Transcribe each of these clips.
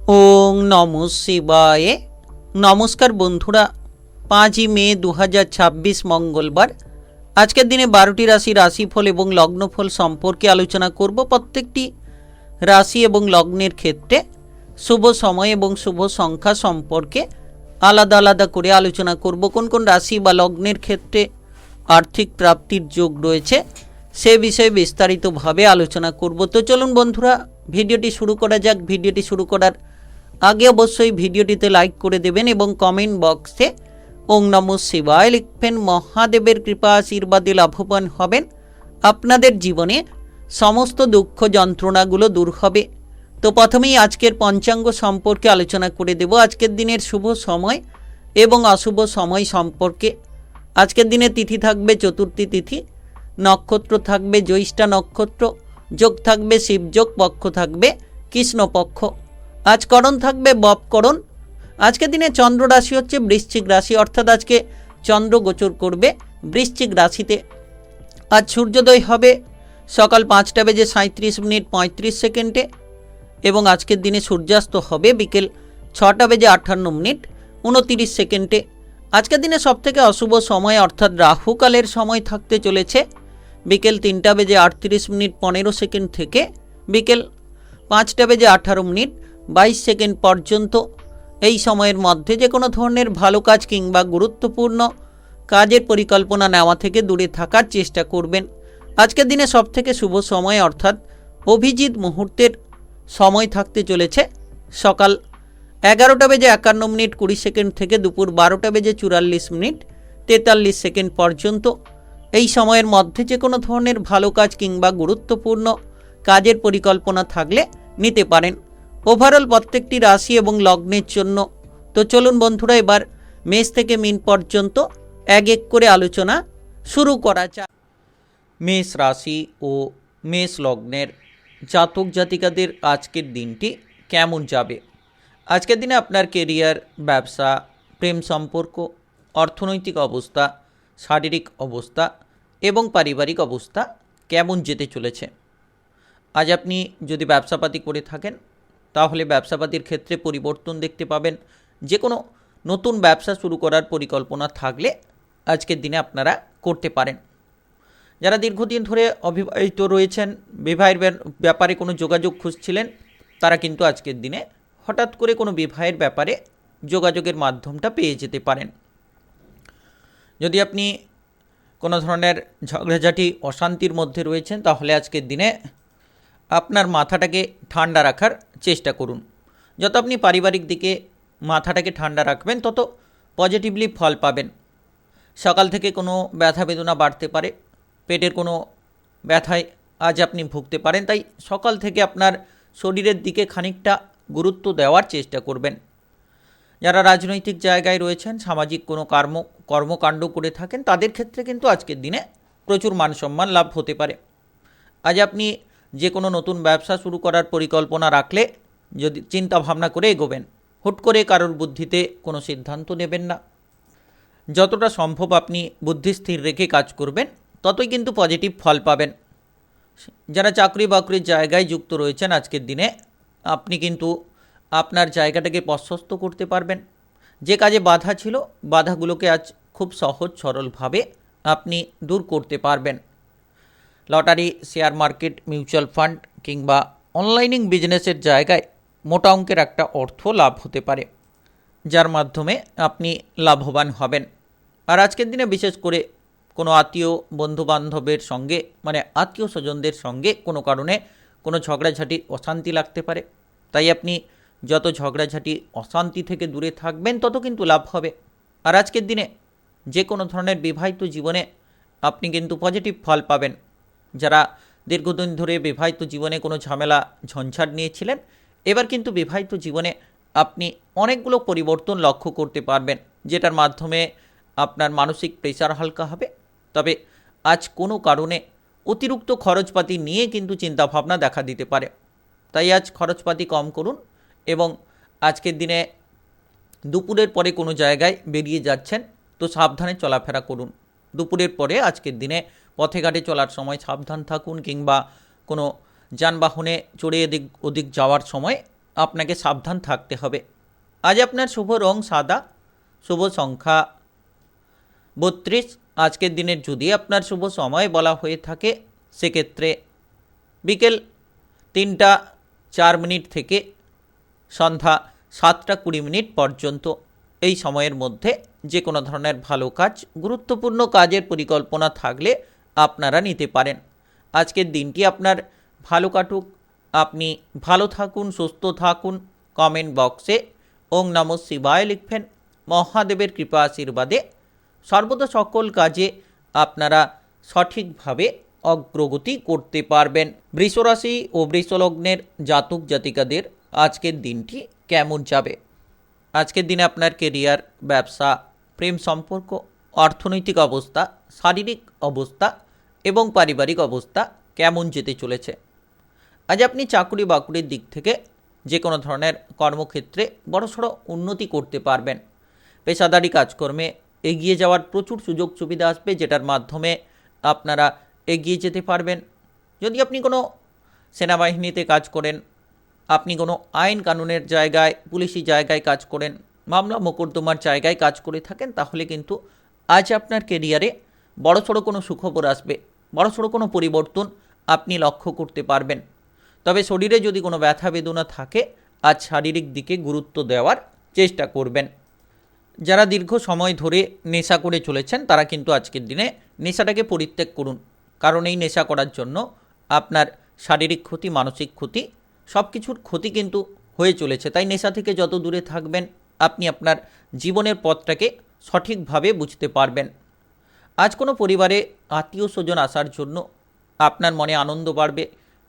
ওং নমঃ শিবায়। নমস্কার বন্ধুরা, 5ই মে 2026 মঙ্গলবার। আজকের দিনে 12টি রাশির রাশিফল এবং লগ্নফল সম্পর্কে আলোচনা করব। প্রত্যেকটি রাশি এবং লগ্নের ক্ষেত্রে শুভ সময় এবং শুভ সংখ্যা সম্পর্কে আলাদা আলাদা করে আলোচনা করব। কোন কোন রাশি বা লগ্নের ক্ষেত্রে আর্থিক প্রাপ্তির যোগ রয়েছে সে বিষয়ে বিস্তারিতভাবে আলোচনা করব। তো চলুন বন্ধুরা, ভিডিওটি শুরু করা যাক। ভিডিওটি শুরু করার আগে অবশ্যই ভিডিওটিতে লাইক করে দেবেন এবং কমেন্ট বক্সে ওং নমঃ শিবায় লিখবেন। মহাদেবের কৃপা আশীর্বাদে লাভবান হবেন। আপনাদের জীবনে সমস্ত দুঃখ যন্ত্রণাগুলো দূর হবে। তো প্রথমেই আজকের পঞ্চাঙ্গ সম্পর্কে আলোচনা করে দেব। আজকের দিনের শুভ সময় এবং অশুভ সময় সম্পর্কে। আজকের দিনে তিথি থাকবে চতুর্থী তিথি, নক্ষত্র থাকবে জ্যৈষ্ঠা নক্ষত্র, যোগ থাকবে শিবযোগ, পক্ষ থাকবে কৃষ্ণপক্ষ। আজ করণ থাকবে বপকরণ। আজকের দিনে চন্দ্র রাশি হচ্ছে বৃশ্চিক রাশি, অর্থাৎ আজকে চন্দ্র গোচর করবে বৃশ্চিক রাশিতে। আজ সূর্যোদয় হবে সকাল 5:37:35 এবং আজকের দিনে সূর্যাস্ত হবে বিকেল 6:58:29। আজকের দিনে সবথেকে অশুভ সময় অর্থাৎ রাহুকালের সময় থাকতে চলেছে বিকেল 3:38:15 থেকে বিকেল 5:18:22 পর্যন্ত। এই সময়ের মধ্যে যে কোনো ধরনের ভালো কাজ কিংবা গুরুত্বপূর্ণ কাজের পরিকল্পনা নেওয়া থেকে দূরে থাকার চেষ্টা করবেন। আজকের দিনে সবথেকে শুভ সময় অর্থাৎ অভিজিৎ মুহূর্তের সময় থাকতে চলেছে সকাল 11:51:20 থেকে দুপুর 12:44:43 পর্যন্ত। এই সময়ের মধ্যে যে কোনো ধরনের ভালো কাজ কিংবা গুরুত্বপূর্ণ কাজের পরিকল্পনা থাকলে নিতে পারেন। ওভারঅল প্রত্যেকটি রাশি এবং লগ্নের জন্য। তো চলুন বন্ধুরা, এবার মেষ থেকে মীন পর্যন্ত এক এক করে আলোচনা শুরু করা যাক। মেষ রাশি ও মেষ লগ্নের জাতক জাতিকাদের আজকের দিনটি কেমন যাবে? আজকের দিনে আপনার কেরিয়ার, ব্যবসা, প্রেম সম্পর্ক, অর্থনৈতিক অবস্থা, শারীরিক অবস্থা এবং পারিবারিক অবস্থা কেমন যেতে চলেছে? আজ আপনি যদি ব্যবসাপাতি করে থাকেন তাহলে ব্যবসাপাতির ক্ষেত্রে পরিবর্তন দেখতে পাবেন। যে কোনো নতুন ব্যবসা শুরু করার পরিকল্পনা থাকলে আজকের দিনে আপনারা করতে পারেন। যারা দীর্ঘদিন ধরে অবিবাহিত রয়েছেন, বিবাহের ব্যাপারে কোনো যোগাযোগ খুঁজছিলেন, তারা কিন্তু আজকের দিনে হঠাৎ করে কোনো বিবাহের ব্যাপারে যোগাযোগের মাধ্যমটা পেয়ে যেতে পারেন। যদি আপনি কোনো ধরনের ঝগড়াঝাটি অশান্তির মধ্যে রয়েছেন তাহলে আজকের দিনে আপনার মাথাটাকে ঠান্ডা রাখার চেষ্টা করুন। যত আপনি পারিবারিক দিকে মাথাটাকে ঠান্ডা রাখবেন তত পজিটিভলি ফল পাবেন। সকাল থেকে কোনো ব্যথা বেদনা বাড়তে পারে, পেটের কোনো ব্যথায় আজ আপনি ভুগতে পারেন, তাই সকাল থেকে আপনার শরীরের দিকে খানিকটা গুরুত্ব দেওয়ার চেষ্টা করবেন। যারা রাজনৈতিক জায়গায় রয়েছেন, সামাজিক কোনো কর্মকাণ্ড করে থাকেন, তাদের ক্ষেত্রে কিন্তু আজকের দিনে প্রচুর মান সম্মান লাভ হতে পারে। আজ আপনি যে কোনো নতুন ব্যবসা শুরু করার পরিকল্পনা রাখলে যদি চিন্তা ভাবনা করে এগোবেন, হুট করে কারোর বুদ্ধিতে কোনো সিদ্ধান্ত নেবেন না। যতটা সম্ভব আপনি বুদ্ধি স্থির রেখে কাজ করবেন, ততই কিন্তু পজিটিভ ফল পাবেন। যারা চাকরি বাকরির জায়গায় যুক্ত রয়েছেন, আজকের দিনে আপনি কিন্তু আপনার জায়গাটাকে প্রশস্ত করতে পারবেন। যে কাজে বাধা ছিল, বাধাগুলোকে আজ খুব সহজ সরলভাবে আপনি দূর করতে পারবেন। Lottery, share market, mutual fund কিংবা অনলাইনিং বিজনেসের জায়গায় মোটা অঙ্কের একটা অর্থ লাভ হতে পারে, যার মাধ্যমে আপনি লাভবান হবেন। আর আজকের দিনে বিশেষ করে কোনো আত্মীয় বন্ধুবান্ধবের সঙ্গে, আত্মীয় স্বজনদের সঙ্গে কোনো কারণে কোনো ঝগড়াঝাটি অশান্তি লাগতে পারে, তাই আপনি যত ঝগড়াঝাটি অশান্তি থেকে দূরে থাকবেন তত কিন্তু লাভ হবে। আর আজকের দিনে যে কোনো ধরনের বিবাহিত জীবনে আপনি কিন্তু পজিটিভ ফল পাবেন। যারা দীর্ঘদিন ধরে বিবাহিত জীবনে কোনো ঝামেলা ঝঞ্ঝাট নিয়েছিলেন, এবার কিন্তু বিবাহিত জীবনে আপনি অনেকগুলো পরিবর্তন লক্ষ্য করতে পারবেন, যেটার মাধ্যমে আপনার মানসিক প্রেশার হালকা হবে। তবে আজ কোনো কারণে অতিরিক্ত খরচপাতি নিয়ে কিন্তু চিন্তাভাবনা দেখা দিতে পারে, তাই আজ খরচপাতি কম করুন এবং আজকের দিনে দুপুরের পরে কোনো জায়গায় বেরিয়ে যাচ্ছেন তো সাবধানে চলাফেরা করুন। দুপুরের পরে আজকের দিনে পথে ঘাটে চলার সময় সাবধান থাকুন, কিংবা কোনো যানবাহনে চড়ে এদিক ওদিক যাওয়ার সময় আপনাকে সাবধান থাকতে হবে। আজ আপনার শুভ রং সাদা, শুভ সংখ্যা 32। আজকের দিনের যদি আপনার শুভ সময় বলা হয়ে থাকে সেক্ষেত্রে বিকেল 3টা 4 মিনিট থেকে সন্ধ্যা 7টা 20 মিনিট পর্যন্ত। এই সময়ের মধ্যে যে কোনো ধরনের ভালো কাজ, গুরুত্বপূর্ণ কাজের পরিকল্পনা থাকলে আপনারা নিতে পারেন। আজকের দিনটি আপনার ভালো কাটুক, আপনি ভালো থাকুন, সুস্থ থাকুন। কমেন্ট বক্সে ওং নমঃ শিবায় লিখবেন। মহাদেবের কৃপা আশীর্বাদে সর্বদা সকল কাজে আপনারা সঠিকভাবে অগ্রগতি করতে পারবেন। বৃষরাশি ও বৃষলগ্নের জাতক জাতিকাদের আজকের দিনটি কেমন যাবে? আজকের দিনে আপনার কেরিয়ার, ব্যবসা, প্রেম সম্পর্ক, অর্থনৈতিক অবস্থা, শারীরিক অবস্থা এবং পারিবারিক অবস্থা কেমন যেতে চলেছে? আজ আপনি চাকুরি বাকুরির দিক থেকে যে কোনো ধরনের কর্মক্ষেত্রে বড়সড় উন্নতি করতে পারবেন। পেশাদারি কাজকর্মে এগিয়ে যাওয়ার প্রচুর সুযোগ সুবিধা আসবে, যেটার মাধ্যমে আপনারা এগিয়ে যেতে পারবেন। যদি আপনি কোনো সেনাবাহিনীতে কাজ করেন, আপনি কোনো আইন কানুনের জায়গায়, পুলিশি জায়গায় কাজ করেন, মামলা মোকদ্দমার জায়গায় কাজ করে থাকেন, তাহলে কিন্তু আজ আপনার কেরিয়ারে বড়সড় কোনো সুখবর আসবে, বড়সড় কোনো পরিবর্তন আপনি লক্ষ্য করতে পারবেন। তবে শরীরে যদি কোনো ব্যথা বেদনা থাকে, আজ শারীরিক দিকে গুরুত্ব দেওয়ার চেষ্টা করবেন। যারা দীর্ঘ সময় ধরে নেশা করে চলেছেন তারা কিন্তু আজকের দিনে নেশাটাকে পরিত্যাগ করুন, কারণ এই নেশা করার জন্য আপনার শারীরিক ক্ষতি, মানসিক ক্ষতি, সব কিছুর ক্ষতি কিন্তু হয়ে চলেছে। তাই নেশা থেকে যত দূরে থাকবেন, আপনি আপনার জীবনের পথটাকে সঠিকভাবে বুঝতে পারবেন। আজ কোনো পরিবারে আত্মীয় স্বজন আসার জন্য আপনার মনে আনন্দ বাড়বে।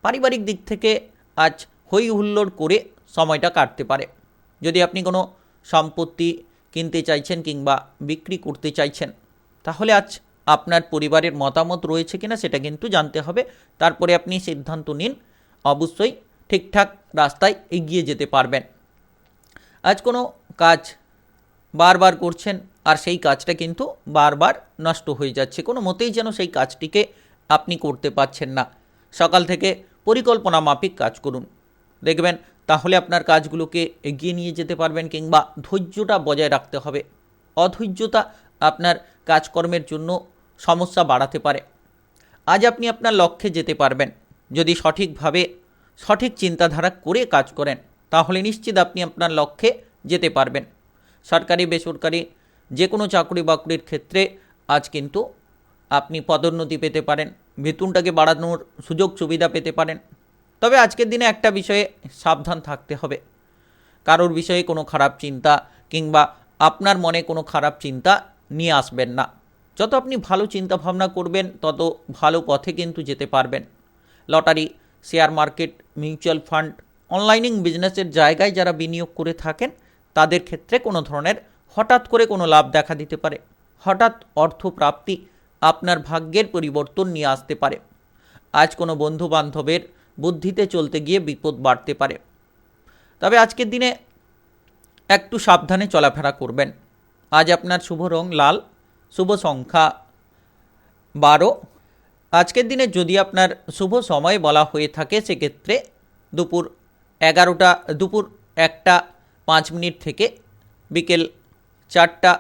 পারিবারিক দিক থেকে আজ হই হুল্লোড় করে সময়টা কাটতে পারে। যদি আপনি কোনো সম্পত্তি কিনতে চাইছেন কিংবা বিক্রি করতে চাইছেন, তাহলে আজ আপনার পরিবারের মতামত রয়েছে কিনা সেটা কিন্তু জানতে হবে। তারপরে আপনি সিদ্ধান্ত নিন, অবশ্যই ঠিকঠাক রাস্তায় এগিয়ে যেতে পারবেন। আজ কোনো কাজ বারবার করছেন আর সেই কাজটা কিন্তু বারবার নষ্ট হয়ে যাচ্ছে, কোনো মতেই যেন সেই কাজটিকে আপনি করতে পারছেন না। সকাল থেকে পরিকল্পনা মাফিক কাজ করুন, দেখবেন তাহলে আপনার কাজগুলোকে এগিয়ে নিয়ে যেতে পারবেন। কিংবা ধৈর্যটা বজায় রাখতে হবে, অধৈর্যতা আপনার কাজকর্মের জন্য সমস্যা বাড়াতে পারে। আজ আপনি আপনার লক্ষ্যে যেতে পারবেন যদি সঠিকভাবে সঠিক চিন্তাধারা করে কাজ করেন, তাহলে নিশ্চিত আপনি আপনার লক্ষ্যে যেতে পারবেন। সরকারি বেসরকারি যে কোনো চাকরি বাকরির ক্ষেত্রে আজ কিন্তু আপনি পদোন্নতি পেতে পারেন, বেতনটাকে বাড়ানোর সুযোগ সুবিধা পেতে পারেন। তবে আজকের দিনে একটা বিষয়ে সাবধান থাকতে হবে, কারোর বিষয়ে কোনো খারাপ চিন্তা কিংবা আপনার মনে কোনো খারাপ চিন্তা নিয়ে আসবেন না। যত আপনি ভালো চিন্তা ভাবনা করবেন, তত ভালো পথে কিন্তু যেতে পারবেন। Lottery, share market, mutual fund, অনলাইনিং বিজনেসের জায়গায় যারা বিনিয়োগ করে থাকেন, তাদের ক্ষেত্রে কোনো ধরনের হঠাৎ করে কোনো লাভ দেখা দিতে পারে। হঠাৎ অর্থপ্রাপ্তি আপনার ভাগ্যের পরিবর্তন নিয়ে আসতে পারে। আজ কোনো বন্ধু বান্ধবের বুদ্ধিতে চলতে গিয়ে বিপদ বাড়তে পারে। তবে আজকের দিনে একটু সাবধানে চলাফেরা করবেন। আজ আপনার শুভ রং লাল, শুভ সংখ্যা 12। আজকের দিনে যদি আপনার শুভ সময় বলা হয়ে থাকে সেক্ষেত্রে দুপুর 1টা 5 মিনিট থেকে বিকেল 4টা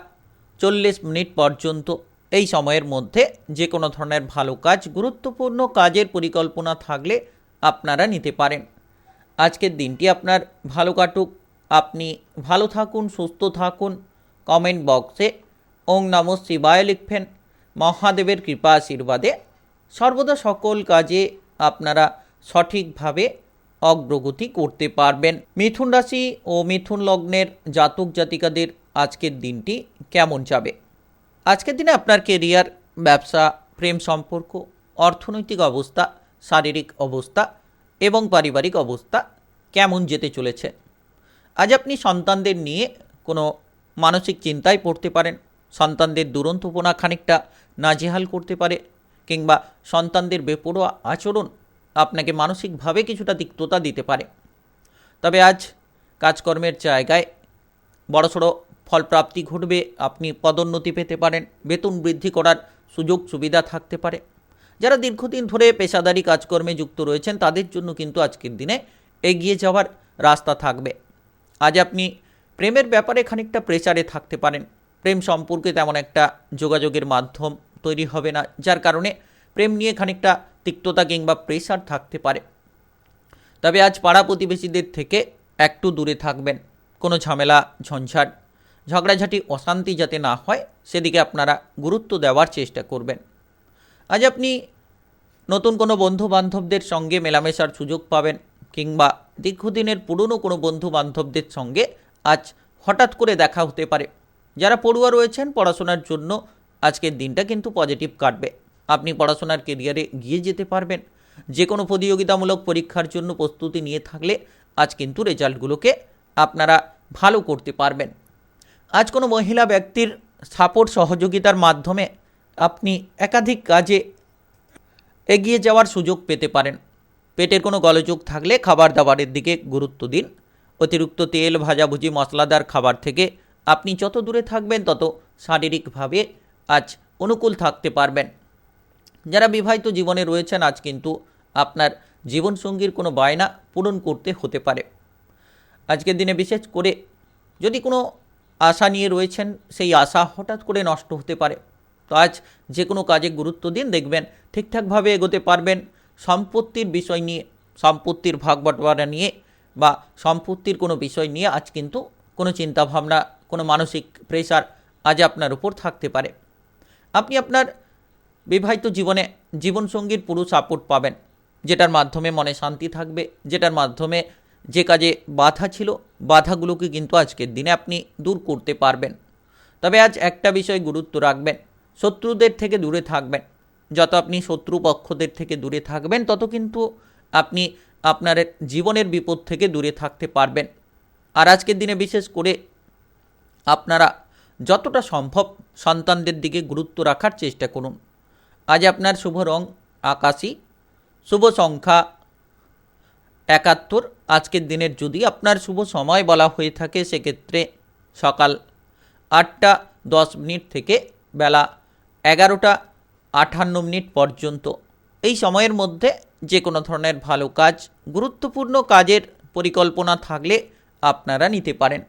40 মিনিট পর্যন্ত। এই সময়ের মধ্যে যে কোনো ধরনের ভালো কাজ, গুরুত্বপূর্ণ কাজের পরিকল্পনা থাকলে আপনারা নিতে পারেন। আজকের দিনটি আপনার ভালো কাটুক, আপনি ভালো থাকুন, সুস্থ থাকুন। কমেন্ট বক্সে ওং নমঃ শিবায় লিখবেন। মহাদেবের কৃপা আশীর্বাদে সর্বদা সকল কাজে আপনারা সঠিকভাবে অগ্রগতি করতে পারবেন। মিথুন রাশি ও মিথুন লগ্নের জাতক জাতিকাদের আজকের দিনটি কেমন যাবে? আজকের দিনে আপনার কেরিয়ার, ব্যবসা, প্রেম সম্পর্ক, অর্থনৈতিক অবস্থা, শারীরিক অবস্থা এবং পারিবারিক অবস্থা কেমন যেতে চলেছে? আজ আপনি সন্তানদের নিয়ে কোনো মানসিক চিন্তায় পড়তে পারেন। সন্তানদের দুরন্তপনা খানিকটা নাজেহাল করতে পারে, কিংবা সন্তানদের বেপরোয়া আচরণ আপনাকে মানসিকভাবে কিছুটা তিক্ততা দিতে পারে। তবে আজ কাজকর্মের জায়গায় বড়সড় ফলপ্রাপ্তি ঘটবে, আপনি পদোন্নতি পেতে পারেন, বেতন বৃদ্ধি করার সুযোগ সুবিধা থাকতে পারে। যারা দীর্ঘদিন ধরে পেশাদারি কাজকর্মে যুক্ত রয়েছেন তাদের জন্য কিন্তু আজকের দিনে এগিয়ে যাওয়ার রাস্তা থাকবে। আজ আপনি প্রেমের ব্যাপারে খানিকটা প্রেসারে থাকতে পারেন। প্রেম সম্পর্কে তেমন একটা যোগাযোগের মাধ্যম তৈরি হবে না, যার কারণে প্রেম নিয়ে খানিকটা তিক্ততা কিংবা প্রেসার থাকতে পারে। তবে আজ পাড়া প্রতিবেশীদের থেকে একটু দূরে থাকবেন। কোনো ঝামেলা, ঝঞ্ঝাট, ঝগড়াঝাটি, অশান্তি যাতে না হয় সেদিকে আপনারা গুরুত্ব দেওয়ার চেষ্টা করবেন। আজ আপনি নতুন কোনো বন্ধু বান্ধবদের সঙ্গে মেলামেশার সুযোগ পাবেন, কিংবা দীর্ঘদিনের পুরনো কোনো বন্ধু বান্ধবদের সঙ্গে আজ হঠাৎ করে দেখা হতে পারে। যারা পড়ুয়া রয়েছেন, পড়াশোনার জন্য আজকের দিনটা কিন্তু পজিটিভ কাটবে। আপনি পড়াশোনার কেরিয়ারে গিয়ে যেতে পারবেন। যে কোনো প্রতিযোগিতামূলক পরীক্ষার জন্য প্রস্তুতি নিয়ে থাকলে আজ কিন্তু রেজাল্টগুলোকে আপনারা ভালো করতে পারবেন। আজ কোনো মহিলা ব্যক্তির সাপোর্ট সহযোগিতার মাধ্যমে আপনি একাধিক কাজে এগিয়ে যাওয়ার সুযোগ পেতে পারেন। পেটের কোনো গোলযোগ থাকলে খাবার দাবারের দিকে গুরুত্ব দিন। অতিরিক্ত তেল, ভাজাভুজি, মশলাদার খাবার থেকে আপনি যত দূরে থাকবেন তত শারীরিকভাবে আজ অনুকূল থাকতে পারবেন। যারা বিবাহিত জীবনে রয়েছেন, আজ কিন্তু আপনার জীবনসঙ্গীর কোনো বায়না পূরণ করতে হতে পারে। আজকের দিনে বিশেষ করে যদি কোনো আশা নিয়ে রয়েছেন, সেই আশা হঠাৎ করে নষ্ট হতে পারে। তো আজ যে কোনো কাজে গুরুত্ব দিন, দেখবেন ঠিকঠাকভাবে এগোতে পারবেন। সম্পত্তির বিষয় নিয়ে, সম্পত্তির ভাগ বাটোয়ারা নিয়ে বা সম্পত্তির কোনো বিষয় নিয়ে আজ কিন্তু কোনো চিন্তাভাবনা, কোনো মানসিক প্রেশার আজ আপনার উপর থাকতে পারে। আপনি আপনার বিবাহিত জীবনে জীবনসঙ্গীর পুরো সাপোর্ট পাবেন, যেটার মাধ্যমে মনে শান্তি থাকবে, যেটার মাধ্যমে যে কাজে বাধা ছিল, বাধাগুলোকে কিন্তু আজকের দিনে আপনি দূর করতে পারবেন। তবে আজ একটা বিষয় গুরুত্ব রাখবেন, শত্রুদের থেকে দূরে থাকবেন। যত আপনি শত্রুপক্ষদের থেকে দূরে থাকবেন, তত কিন্তু আপনি আপনার জীবনের বিপদ থেকে দূরে থাকতে পারবেন। আর আজকের দিনে বিশেষ করে আপনারা যতটা সম্ভব সন্তানদের দিকে গুরুত্ব রাখার চেষ্টা করুন। আজ আপনার শুভ রং আকাশী, শুভ সংখ্যা 71। আজকের দিনের যদি আপনার শুভ সময় বলা হয়ে থাকে, সেক্ষেত্রে সকাল 8টা 10 থেকে বেলা 11টা 58 পর্যন্ত। এই সময়ের মধ্যে যে কোনো ধরনের ভালো কাজ, গুরুত্বপূর্ণ কাজের পরিকল্পনা থাকলে আপনারা নিতে পারেন।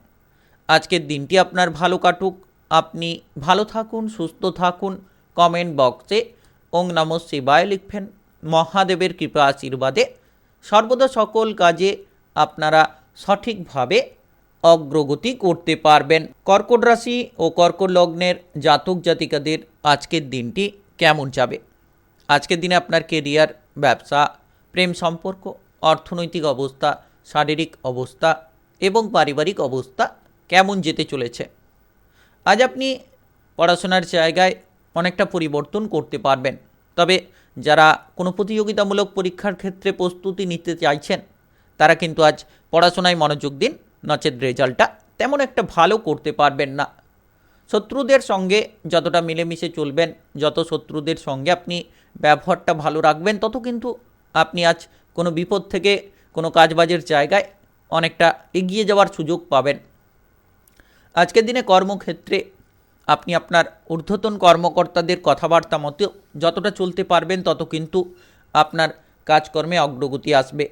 আজকের দিনটি আপনার ভালো কাটুক। আপনি ভালো থাকুন, সুস্থ থাকুন। কমেন্ট বক্সে ওং নমঃ শিবায় লিখবেন। মহাদেবের কৃপা আশীর্বাদে সর্বদা সকল কাজে আপনারা সঠিকভাবে অগ্রগতি করতে পারবেন। কর্কট রাশি ও কর্কট লগ্নের জাতক জাতিকাদের আজকের দিনটি কেমন যাবে? আজকের দিনে আপনার কেরিয়ার, ব্যবসা, প্রেম সম্পর্ক, অর্থনৈতিক অবস্থা, শারীরিক অবস্থা এবং পারিবারিক অবস্থা কেমন যেতে চলেছে? আজ আপনি পড়াশোনার জায়গায় অনেকটা পরিবর্তন করতে পারবেন। তবে যারা কোনো প্রতিযোগিতামূলক পরীক্ষার ক্ষেত্রে প্রস্তুতি নিতে চাইছেন, তারা কিন্তু আজ পড়াশোনায় মনোযোগ দিন, নচেত রেজাল্টটা তেমন একটা ভালো করতে পারবেন না। শত্রুদের সঙ্গে যতটা মিলেমিশে চলবেন, যত শত্রুদের সঙ্গে আপনি ব্যবহারটা ভালো রাখবেন, তত কিন্তু আপনি আজ কোনো বিপদ থেকে, কোনো কাজবাজের জায়গায় অনেকটা এগিয়ে যাওয়ার সুযোগ পাবেন। আজকের দিনে কর্মক্ষেত্রে আপনি আপনার ঊর্ধ্বতন কর্মকর্তাদের কথাবার্তা মতো যতটা চলতে পারবেন, তত কিন্তু আপনার কাজকর্মে অগ্রগতি আসবে।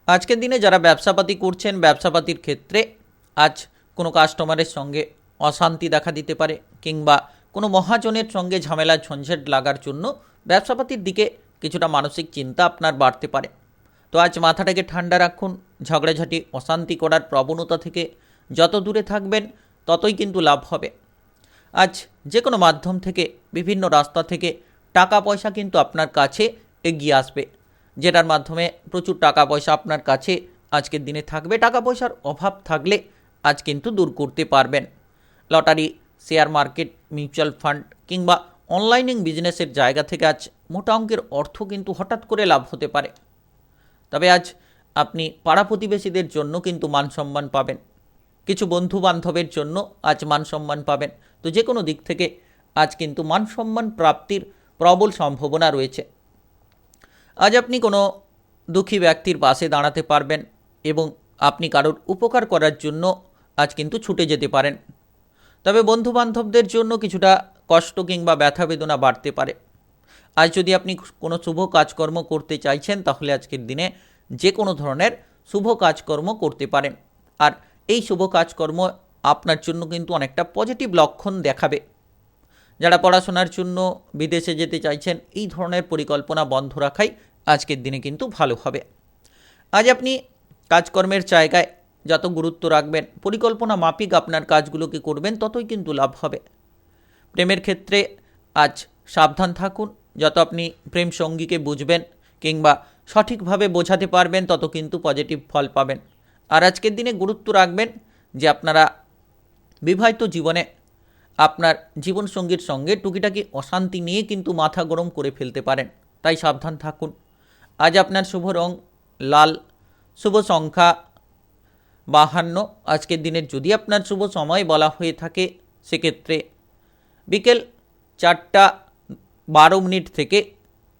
আজকের দিনে যারা ব্যবসাপাতি করছেন, ব্যবসাপাতির ক্ষেত্রে আজ কোনো কাস্টমারের সঙ্গে অশান্তি দেখা দিতে পারে, কিংবা কোনো মহাজনের সঙ্গে ঝামেলা ঝঞ্ঝাট লাগার জন্য ব্যবসাপাতির দিকে কিছুটা মানসিক চিন্তা আপনার বাড়তে পারে। তো আজ মাথাটাকে ঠান্ডা রাখুন। ঝগড়াঝাটি, অশান্তি করার প্রবণতা থেকে যত দূরে থাকবেন, ততই কিন্তু লাভ হবে। আজ যে কোনো মাধ্যম থেকে, বিভিন্ন রাস্তা থেকে টাকা পয়সা কিন্তু আপনার কাছে এগিয়ে আসবে, যেটার মাধ্যমে প্রচুর টাকা পয়সা আপনার কাছে আজকের দিনে থাকবে। টাকা পয়সার অভাব থাকলে আজ কিন্তু দূর করতে পারবেন। Lottery, share market, mutual fund কিংবা অনলাইনিং বিজনেসের জায়গা থেকে আজ মোটা অঙ্কের অর্থ কিন্তু হঠাৎ করে লাভ হতে পারে। তবে আজ আপনি পাড়া প্রতিবেশীদের জন্য কিন্তু মান সম্মান পাবেন। কিছু বন্ধু বান্ধবের জন্য আজ মান সম্মান পাবেন। তো যে কোনো দিক থেকে আজ কিন্তু মান সম্মান প্রাপ্তির প্রবল সম্ভাবনা রয়েছে। আজ আপনি কোনো দুঃখী ব্যক্তির পাশে দাঁড়াতে পারবেন এবং আপনি কারোর উপকার করার জন্য আজ কিন্তু ছুটে যেতে পারেন। তবে বন্ধু বান্ধবদের জন্য কিছুটা কষ্ট কিংবা ব্যথা বেদনা বাড়তে পারে। আজ যদি আপনি কোনো শুভ কাজকর্ম করতে চাইছেন, তাহলে আজকের দিনে যে কোনো ধরনের শুভ কাজকর্ম করতে পারেন। আর এই শুভ কাজকর্ম আপনার জন্য কিন্তু অনেকটা পজিটিভ লক্ষণ দেখাবে। যারা পড়াশোনার জন্য বিদেশে যেতে চাইছেন, এই ধরনের পরিকল্পনা বন্ধ রাখাই আজকের দিনে কিন্তু ভালো হবে। আজ আপনি কাজকর্মের জায়গায় যত গুরুত্ব রাখবেন, পরিকল্পনা মাফিক আপনার কাজগুলোকে করবেন, ততই কিন্তু লাভ হবে। প্রেমের ক্ষেত্রে আজ সাবধান থাকুন। যত আপনি প্রেম সঙ্গীকে বুঝবেন কিংবা সঠিকভাবে বোঝাতে পারবেন, তত কিন্তু পজিটিভ ফল পাবেন। আর আজকের দিনে গুরুত্ব রাখবেন যে আপনারা বিবাহিত জীবনে আপনার জীবনসঙ্গীর সঙ্গে টুকিটাকি অশান্তি নিয়ে কিন্তু মাথা গরম করে ফেলতে পারেন, তাই সাবধান থাকুন। আজ আপনার শুভ রং লাল, শুভ সংখ্যা 52। আজকের দিনের যদি আপনার শুভ সময় বলা হয়ে থাকে, সেক্ষেত্রে বিকেল 4:12 থেকে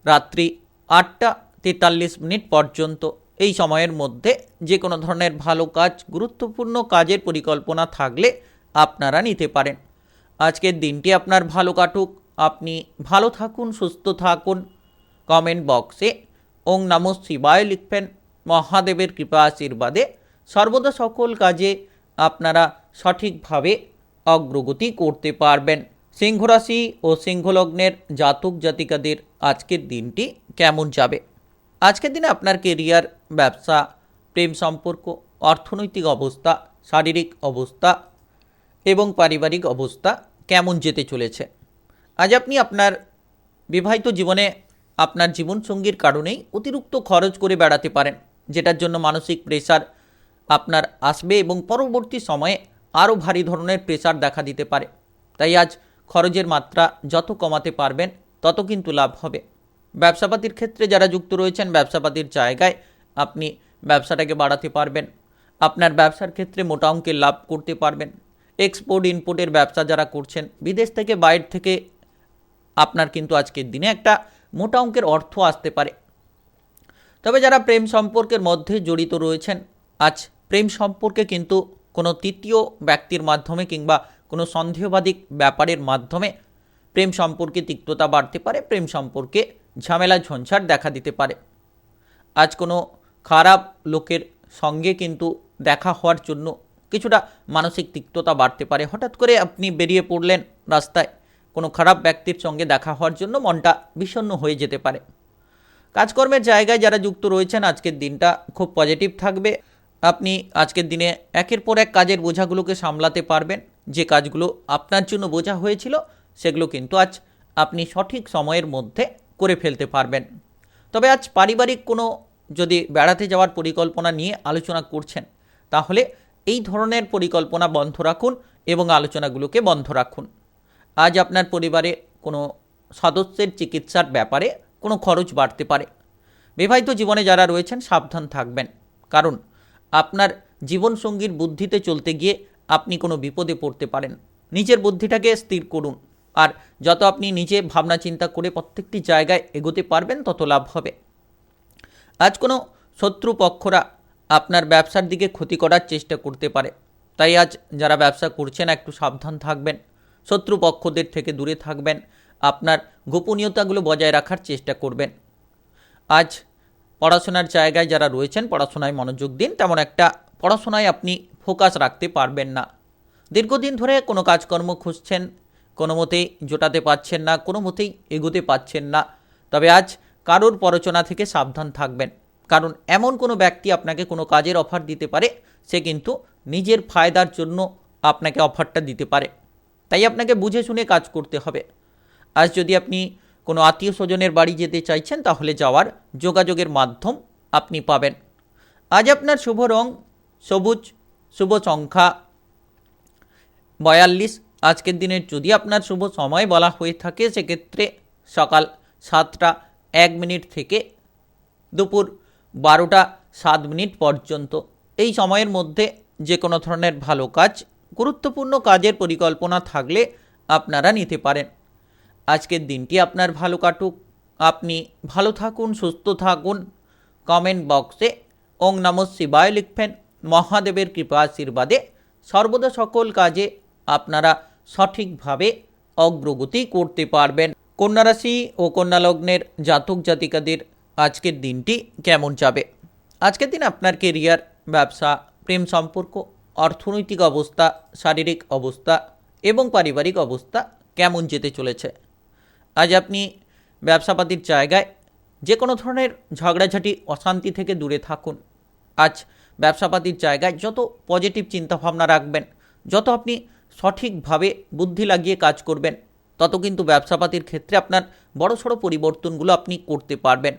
রাত্রি 8:43 পর্যন্ত। এই সময়ের মধ্যে যে কোনো ধরনের ভালো কাজ, গুরুত্বপূর্ণ কাজের পরিকল্পনা থাকলে আপনারা নিতে পারেন। আজকের দিনটি আপনার ভালো কাটুক, আপনি ভালো থাকুন, সুস্থ থাকুন। কমেন্ট বক্সে ওং নমঃ শিবায় লিখবেন। মহাদেবের কৃপা আশীর্বাদে সর্বদা সকল কাজে আপনারা সঠিকভাবে অগ্রগতি করতে পারবেন। সিংহ রাশি ও সিংহলগ্নের জাতক জাতিকাদের আজকের দিনটি কেমন যাবে? আজকের দিনে আপনার কেরিয়ার, ব্যবসা, প্রেম সম্পর্ক, অর্থনৈতিক অবস্থা, শারীরিক অবস্থা এবং পারিবারিক অবস্থা কেমন যেতে চলেছে? আজ আপনি আপনার বিবাহিত জীবনে আপনার জীবনসঙ্গীর কারণেই অতিরিক্ত খরচ করে বেড়াতে পারেন, যেটার জন্য মানসিক প্রেশার আপনার আসবে এবং পরবর্তী সময়ে আরও ভারী ধরনের প্রেশার দেখা দিতে পারে। তাই আজ খরচের মাত্রা যত কমাতে পারবেন, তত কিন্তু লাভ হবে। ব্যবসাপাতির ক্ষেত্রে যারা যুক্ত রয়েছেন, ব্যবসাপাতির জায়গায় আপনি ব্যবসাটাকে বাড়াতে পারবেন। আপনার ব্যবসার ক্ষেত্রে মোটা অঙ্কের লাভ করতে পারবেন। এক্সপোর্ট ইম্পোর্টের ব্যবসা যারা করছেন, বিদেশ থেকে বাইরে থেকে আপনার কিন্তু আজকের দিনে একটা মোটা অঙ্কের অর্থ আসতে পারে। তবে যারা প্রেম সম্পর্কের মধ্যে জড়িত রয়েছেন, আজ প্রেম সম্পর্কে কিন্তু কোনো তৃতীয় ব্যক্তির মাধ্যমে কিংবা কোনো সন্দেহবাদী ব্যাপারের মাধ্যমে প্রেম সম্পর্কে তিক্ততা বাড়তে পারে, প্রেম সম্পর্কে ঝামেলা ঝঞ্ঝাট দেখা দিতে পারে। আজ কোনো খারাপ লোকের সঙ্গে কিন্তু দেখা হওয়ার জন্য কিছুটা মানসিক তিক্ততা বাড়তে পারে। হঠাৎ করে আপনি বেরিয়ে পড়লেন রাস্তায়, কোনো খারাপ ব্যক্তির সঙ্গে দেখা হওয়ার জন্য মনটা বিষণ্ণ হয়ে যেতে পারে। কাজকর্মের জায়গায় যারা যুক্ত রয়েছেন, আজকের দিনটা খুব পজিটিভ থাকবে। আপনি আজকের দিনে একের পর এক কাজের বোঝাগুলোকে সামলাতে পারবেন। যে কাজগুলো আপনার জন্য বোঝা হয়েছিল, সেগুলো কিন্তু আজ আপনি সঠিক সময়ের মধ্যে করে ফেলতে পারবেন। তবে আজ পারিবারিক কোনো যদি বেড়াতে যাওয়ার পরিকল্পনা নিয়ে আলোচনা করছেন, তাহলে এই ধরনের পরিকল্পনা বন্ধ রাখুন এবং আলোচনাগুলোকে বন্ধ রাখুন। আজ আপনার পরিবারে কোনো সদস্যের চিকিৎসার ব্যাপারে কোনো খরচ বাড়তে পারে। বিবাহিত জীবনে যারা রয়েছেন, সাবধান থাকবেন, কারণ আপনার জীবনসঙ্গীর বুদ্ধিতে চলতে গিয়ে আপনি কোনো বিপদে পড়তে পারেন। নিজের বুদ্ধিটাকে স্থির করুন, আর যত আপনি নিজে ভাবনা চিন্তা করে প্রত্যেকটি জায়গায় এগোতে পারবেন, তত লাভ হবে। আজ কোনো শত্রুপক্ষরা আপনার ব্যবসার দিকে ক্ষতি করার চেষ্টা করতে পারে, তাই আজ যারা ব্যবসা করছেন একটু সাবধান থাকবেন, শত্রুপক্ষদের থেকে দূরে থাকবেন, আপনার গোপনীয়তাগুলো বজায় রাখার চেষ্টা করবেন। আজ পড়াশোনার জায়গায় যারা রয়েছেন, পড়াশোনায় মনোযোগ দিন। তেমন একটা পড়াশোনায় আপনি ফোকাস রাখতে পারবেন না। দীর্ঘদিন ধরে কোনো কাজকর্ম খুঁজছেন, কোনো মতেই জোটাতে পারছেন না, কোনো মতেই এগোতে পারছেন না। তবে আজ কারোর প্ররোচনা থেকে সাবধান থাকবেন, কারণ এমন কোনো ব্যক্তি আপনাকে কোনো কাজের অফার দিতে পারে, সে কিন্তু নিজের ফায়দার জন্য আপনাকে অফারটা দিতে পারে। তাই আপনাকে বুঝে শুনে কাজ করতে হবে। আজ যদি আপনি কোনো আত্মীয় স্বজনের বাড়ি যেতে চাইছেন, তাহলে যাওয়ার যোগাযোগের মাধ্যম আপনি পাবেন। আজ আপনার শুভ রং সবুজ, শুভ সংখ্যা 42। আজকের দিনের যদি আপনার শুভ সময় বলা হয়ে থাকে, সেক্ষেত্রে সকাল 7:01 থেকে দুপুর 12:07 পর্যন্ত। এই সময়ের মধ্যে যে কোনো ধরনের ভালো কাজ, গুরুত্বপূর্ণ কাজের পরিকল্পনা থাকলে আপনারা নিতে পারেন। আজকের দিনটি আপনার ভালো কাটুক, আপনি ভালো থাকুন, সুস্থ থাকুন। কমেন্ট বক্সে ওং নমঃ শিবায় লিখবেন। মহাদেবের কৃপা আশীর্বাদে সর্বদা সকল কাজে আপনারা সঠিকভাবে অগ্রগতি করতে পারবেন। কন্যা রাশি ও কন্যা লগ্নের জাতক জাতিকাদের আজকের দিনটি কেমন যাবে? আজকের দিনে আপনার কেরিয়ার, ব্যবসা, প্রেম সম্পর্ক, অর্থনৈতিক অবস্থা, শারীরিক অবস্থা এবং পারিবারিক অবস্থা কেমন যেতে চলেছে। আজ আপনি ব্যবসাপাতির জায়গায় যে কোনো ধরনের ঝগড়াঝাটি, অশান্তি থেকে দূরে থাকুন। আজ ব্যবসাপাতির জায়গায় যত পজিটিভ চিন্তাভাবনা রাখবেন, যত আপনি সঠিকভাবে বুদ্ধি লাগিয়ে কাজ করবেন, তত কিন্তু ব্যবসাপাতির ক্ষেত্রে আপনার বড়সড় পরিবর্তনগুলো আপনি করতে পারবেন।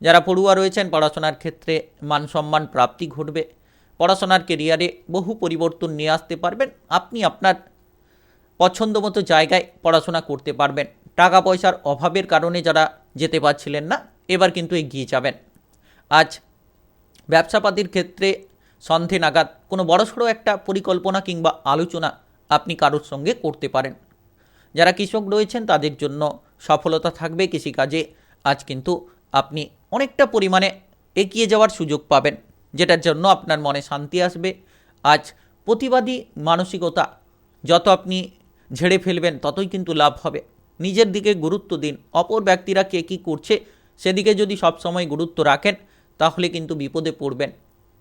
যারা পড়ুয়া রয়েছেন, পড়াশোনার ক্ষেত্রে মান সম্মান প্রাপ্তি ঘটবে। পড়াশোনার কেরিয়ারে বহু পরিবর্তন নিয়ে আসতে পারবেন। আপনি আপনার পছন্দ মতো জায়গায় পড়াশোনা করতে পারবেন। টাকা পয়সার অভাবের কারণে যারা যেতে পারছিলেন না, এবার কিন্তু এগিয়ে যাবেন। আজ ব্যবসাপাতির ক্ষেত্রে সন্ধে নাগাদ কোনো বড়সড় একটা পরিকল্পনা কিংবা আলোচনা আপনি কারোর সঙ্গে করতে পারেন। যারা কৃষক রয়েছেন তাদের জন্য সফলতা থাকবে কৃষিকাজে। আজ কিন্তু আপনি অনেকটা পরিমাণে এগিয়ে যাওয়ার সুযোগ পাবেন, যেটার জন্য আপনার মনে শান্তি আসবে। আজ প্রতিবাদী মানসিকতা যত আপনি ঝেড়ে ফেলবেন, ততই কিন্তু লাভ হবে। নিজের দিকে গুরুত্ব দিন। অপর ব্যক্তিরা কে কী করছে সেদিকে যদি সবসময় গুরুত্ব রাখেন, তাহলে কিন্তু বিপদে পড়বেন।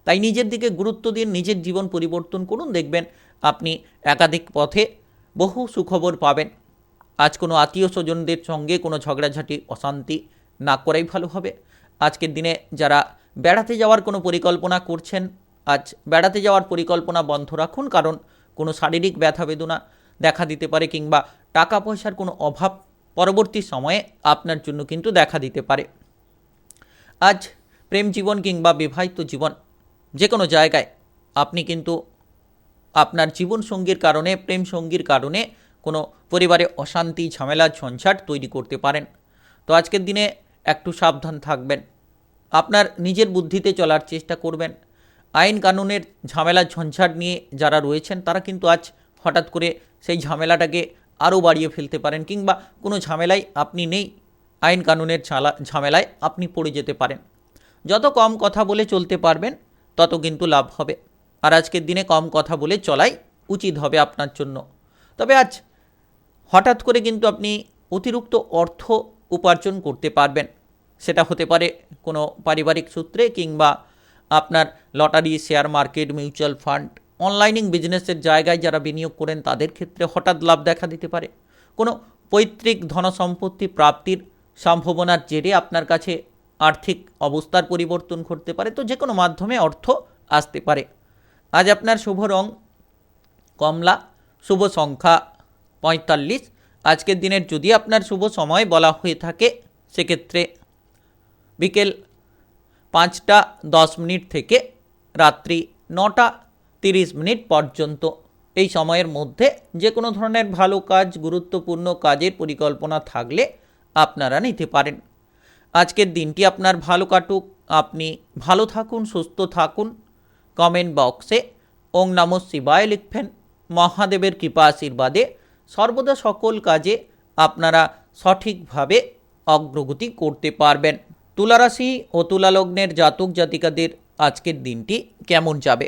তাই নিজের দিকে গুরুত্ব দিন, নিজের জীবন পরিবর্তন করুন। দেখবেন আপনি একাধিক পথে বহু সুখবর পাবেন। আজ কোনো আত্মীয় স্বজনদের সঙ্গে কোনো ঝগড়াঝাটি, অশান্তি না করাই ভালো হবে। আজকের দিনে যারা বেড়াতে যাওয়ার কোনো পরিকল্পনা করছেন, আজ বেড়াতে যাওয়ার পরিকল্পনা বন্ধ রাখুন, কারণ কোনো শারীরিক ব্যথা বেদনা দেখা দিতে পারে কিংবা টাকা পয়সার কোনো অভাব পরবর্তী সময়ে আপনার জন্য কিন্তু দেখা দিতে পারে। আজ প্রেম জীবন কিংবা বিবাহিত জীবন যে কোনো জায়গায় আপনি কিন্তু আপনার জীবন সঙ্গীর কারণে, প্রেম সঙ্গীর কারণে কোনো পরিবারে অশান্তি, ঝামেলা, ঝঞ্ঝাট তৈরি করতে পারেন। তো আজকের দিনে একটু সাবধান থাকবেন। আপনার নিজের বুদ্ধিতে চলার চেষ্টা করবেন। আইন কানুনের ঝামেলা, ঝঞ্ঝাট নিয়ে যারা রয়েছেন তারা কিন্তু আজ হঠাৎ করে সেই ঝামেলাটাকে আরও বাড়িয়ে ফেলতে পারেন, কিংবা কোনো ঝামেলায় আপনি নেই, আইন কানুনের ঝামেলায় আপনি পড়ে যেতে পারেন। যত কম কথা বলে চলতে পারবেন, তত কিন্তু লাভ হবে। আর আজকের দিনে কম কথা বলে চলাই উচিত হবে আপনার জন্য। তবে আজ হঠাৎ করে কিন্তু আপনি অতিরিক্ত অর্থ উপার্জন করতে পারবেন। সেটা হতে পারে কোনো পারিবারিক সূত্রে, কিংবা আপনার lottery, share market, mutual fund, অনলাইনিং বিজনেসের জায়গায় যারা বিনিয়োগ করেন তাদের ক্ষেত্রে হঠাৎ লাভ দেখা দিতে পারে। কোনো পৈতৃক ধনসম্পত্তি প্রাপ্তির সম্ভাবনার জেরে আপনার কাছে আর্থিক অবস্থার পরিবর্তন ঘটতে পারে। তো যে কোনো মাধ্যমে অর্থ আসতে পারে। আজ আপনার শুভ রং কমলা, শুভ সংখ্যা 45। আজকের দিনের যদি আপনার শুভ সময় বলা হয়ে থাকে, সেক্ষেত্রে বিকেল 5টা 10 মিনিট থেকে রাত্রি 9টা 30 মিনিট পর্যন্ত। এই সময়ের মধ্যে যে কোনো ধরনের ভালো কাজ, গুরুত্বপূর্ণ কাজের পরিকল্পনা থাকলে আপনারা নিতে পারেন। আজকের দিনটি আপনার ভালো কাটুক, আপনি ভালো থাকুন, সুস্থ থাকুন। কমেন্ট বক্সে ওং নমঃ শিবায় লিখবেন। মহাদেবের কৃপা আশীর্বাদে সর্বদা সকল কাজে আপনারা সঠিকভাবে অগ্রগতি করতে পারবেন। তুলা রাশি ও তুলা লগ্নের জাতক জাতিকাদের আজকের দিনটি কেমন যাবে?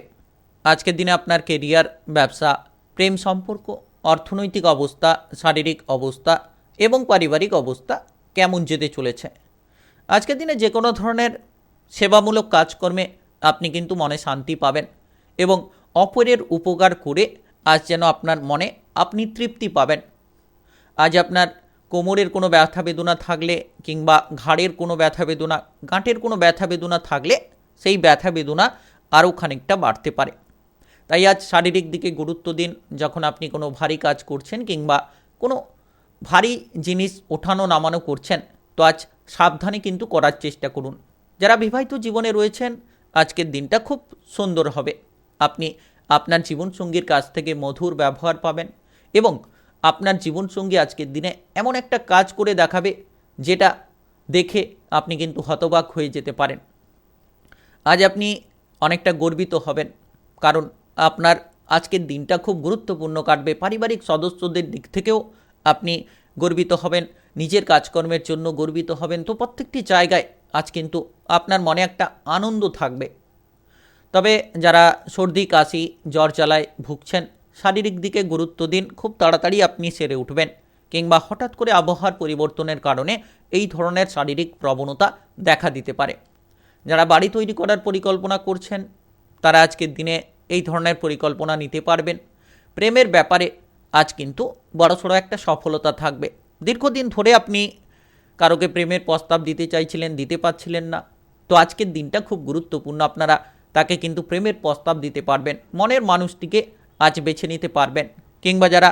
আজকের দিনে আপনার কেরিয়ার, ব্যবসা, প্রেম সম্পর্ক, অর্থনৈতিক অবস্থা, শারীরিক অবস্থা এবং পারিবারিক অবস্থা কেমন যেতে চলেছে? আজকের দিনে যে কোনো ধরনের সেবামূলক কাজকর্মে আপনি কিন্তু মনে শান্তি পাবেন এবং অপরের উপকার করে আজ যেন আপনার মনে আপনি তৃপ্তি পাবেন। আজ আপনার কোমরের কোনো ব্যথা বেদনা থাকলে, কিংবা ঘাড়ের কোনো ব্যথা বেদনা, গাঁটের কোনো ব্যথা বেদনা থাকলে সেই ব্যথা বেদনা আরও খানিকটা বাড়তে পারে। তাই আজ শারীরিক দিকে গুরুত্ব দিন। যখন আপনি কোনো ভারী কাজ করছেন কিংবা কোনো ভারী জিনিস ওঠানো নামানো করছেন, তো আজ সাবধানে কিন্তু করার চেষ্টা করুন। যারা বিবাহিত জীবনে রয়েছেন, আজকের দিনটা খুব সুন্দর হবে। আপনি আপনার জীবনসঙ্গীর কাছ থেকে মধুর ব্যবহার পাবেন এবং আপনার জীবনসঙ্গী আজকের দিনে এমন একটা কাজ করে দেখাবে যেটা দেখে আপনি কিন্তু হতবাক হয়ে যেতে পারেন। আজ আপনি অনেকটা গর্বিত হবেন, কারণ আপনার আজকের দিনটা খুব গুরুত্বপূর্ণ কাটবে। পারিবারিক সদস্যদের দিক থেকেও আপনি গর্বিত হবেন, নিজের কাজকর্মের জন্য গর্বিত হবেন। তো প্রত্যেকটি জায়গায় আজ কিন্তু আপনার মনে একটা আনন্দ থাকবে। তবে যারা সর্দি, কাশি, জ্বর জ্বালায় ভুগছেন, শারীরিক দিকে গুরুত্ব দিন। খুব তাড়াতাড়ি আপনি সেরে উঠবেন, কিংবা হঠাৎ করে আবহাওয়ার পরিবর্তনের কারণে এই ধরনের শারীরিক প্রবণতা দেখা দিতে পারে। যারা বাড়ি তৈরি করার পরিকল্পনা করছেন তারা আজকের দিনে এই ধরনের পরিকল্পনা নিতে পারবেন। প্রেমের ব্যাপারে আজ কিন্তু বড়সড় একটা সফলতা থাকবে। দীর্ঘদিন ধরে আপনি কারোকে প্রেমের প্রস্তাব দিতে চাইছিলেন, দিতে পারছিলেন না, তো আজকের দিনটা খুব গুরুত্বপূর্ণ। আপনারা তাকে কিন্তু প্রেমের প্রস্তাব দিতে পারবেন, মনের মানুষটিকে আজ বেছে নিতে পারবেন। কিংবা যারা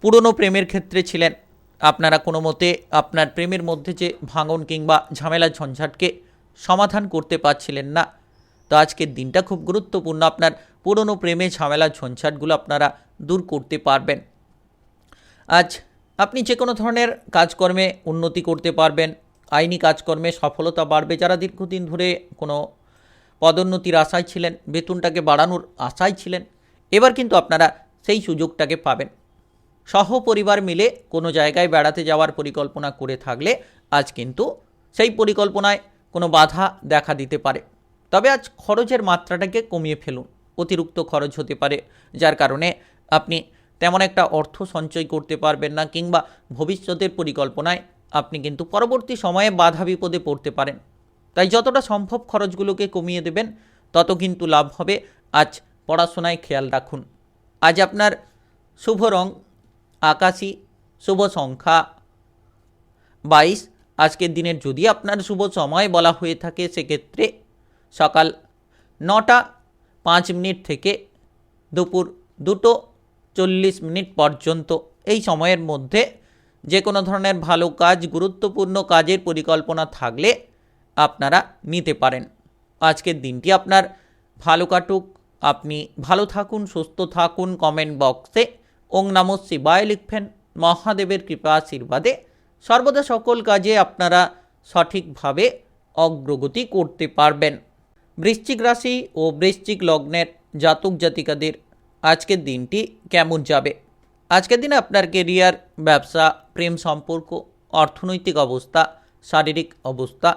পুরনো প্রেমের ক্ষেত্রে ছিলেন, আপনারা কোনো মতে আপনার প্রেমের মধ্যে যে ভাঙন কিংবা ঝামেলা ঝঞ্ঝাটকে সমাধান করতে পারছিলেন না, তো আজকের দিনটা খুব গুরুত্বপূর্ণ। আপনার পুরনো প্রেমে ঝামেলা ঝঞ্ঝাটগুলো আপনারা দূর করতে পারবেন। আজ আপনি যে কোনো ধরনের কাজকর্মে উন্নতি করতে পারবেন, আইনি কাজকর্মে সফলতা বাড়বে। যারা দীর্ঘদিন ধরে কোনো পদোন্নতির আশায় ছিলেন, বেতনটাকে বাড়ানোর আশায় ছিলেন, এবার কিন্তু আপনারা সেই সুযোগটাকে পাবেন। সহপরিবার মিলে কোনো জায়গায় বেড়াতে যাওয়ার পরিকল্পনা করে থাকলে আজ কিন্তু সেই পরিকল্পনায় কোনো বাধা দেখা দিতে পারে। তবে আজ খরচের মাত্রাটাকে কমিয়ে ফেলুন। অতিরিক্ত খরচ হতে পারে, যার কারণে আপনি তেমন একটা অর্থ সঞ্চয় করতে পারবেন না, কিংবা ভবিষ্যতের পরিকল্পনায় আপনি কিন্তু পরবর্তী সময়ে বাধা বিপদে পড়তে পারেন। তাই যতটা সম্ভব খরচগুলোকে কমিয়ে দেবেন তত কিন্তু লাভ হবে। আজ পড়াশোনায় খেয়াল রাখুন। আজ আপনার শুভ রং আকাশী, শুভ সংখ্যা 22। আজকের দিনের যদি আপনার শুভ সময় বলা হয়ে থাকে সেক্ষেত্রে সকাল 9টা 5 থেকে দুপুর 2:40 পর্যন্ত। এই সময়ের মধ্যে যে কোনো ধরনের ভালো কাজ, গুরুত্বপূর্ণ কাজের পরিকল্পনা থাকলে আপনারা নিতে পারেন। আজকের দিনটি আপনার ভালো কাটুক, আপনি ভালো থাকুন, সুস্থ থাকুন। কমেন্ট বক্সে ওং নমঃ শিবায় লিখবেন। মহাদেবের কৃপা আশীর্বাদে সর্বদা সকল কাজে আপনারা সঠিকভাবে অগ্রগতি করতে পারবেন। বৃশ্চিক রাশি ও বৃশ্চিক লগ্নের জাতক জাতিকাদের আজকের দিনটি কেমন যাবে? আজকের দিনে আপনার কেরিয়ার, ব্যবসা, প্রেম সম্পর্ক, অর্থনৈতিক অবস্থা, শারীরিক অবস্থা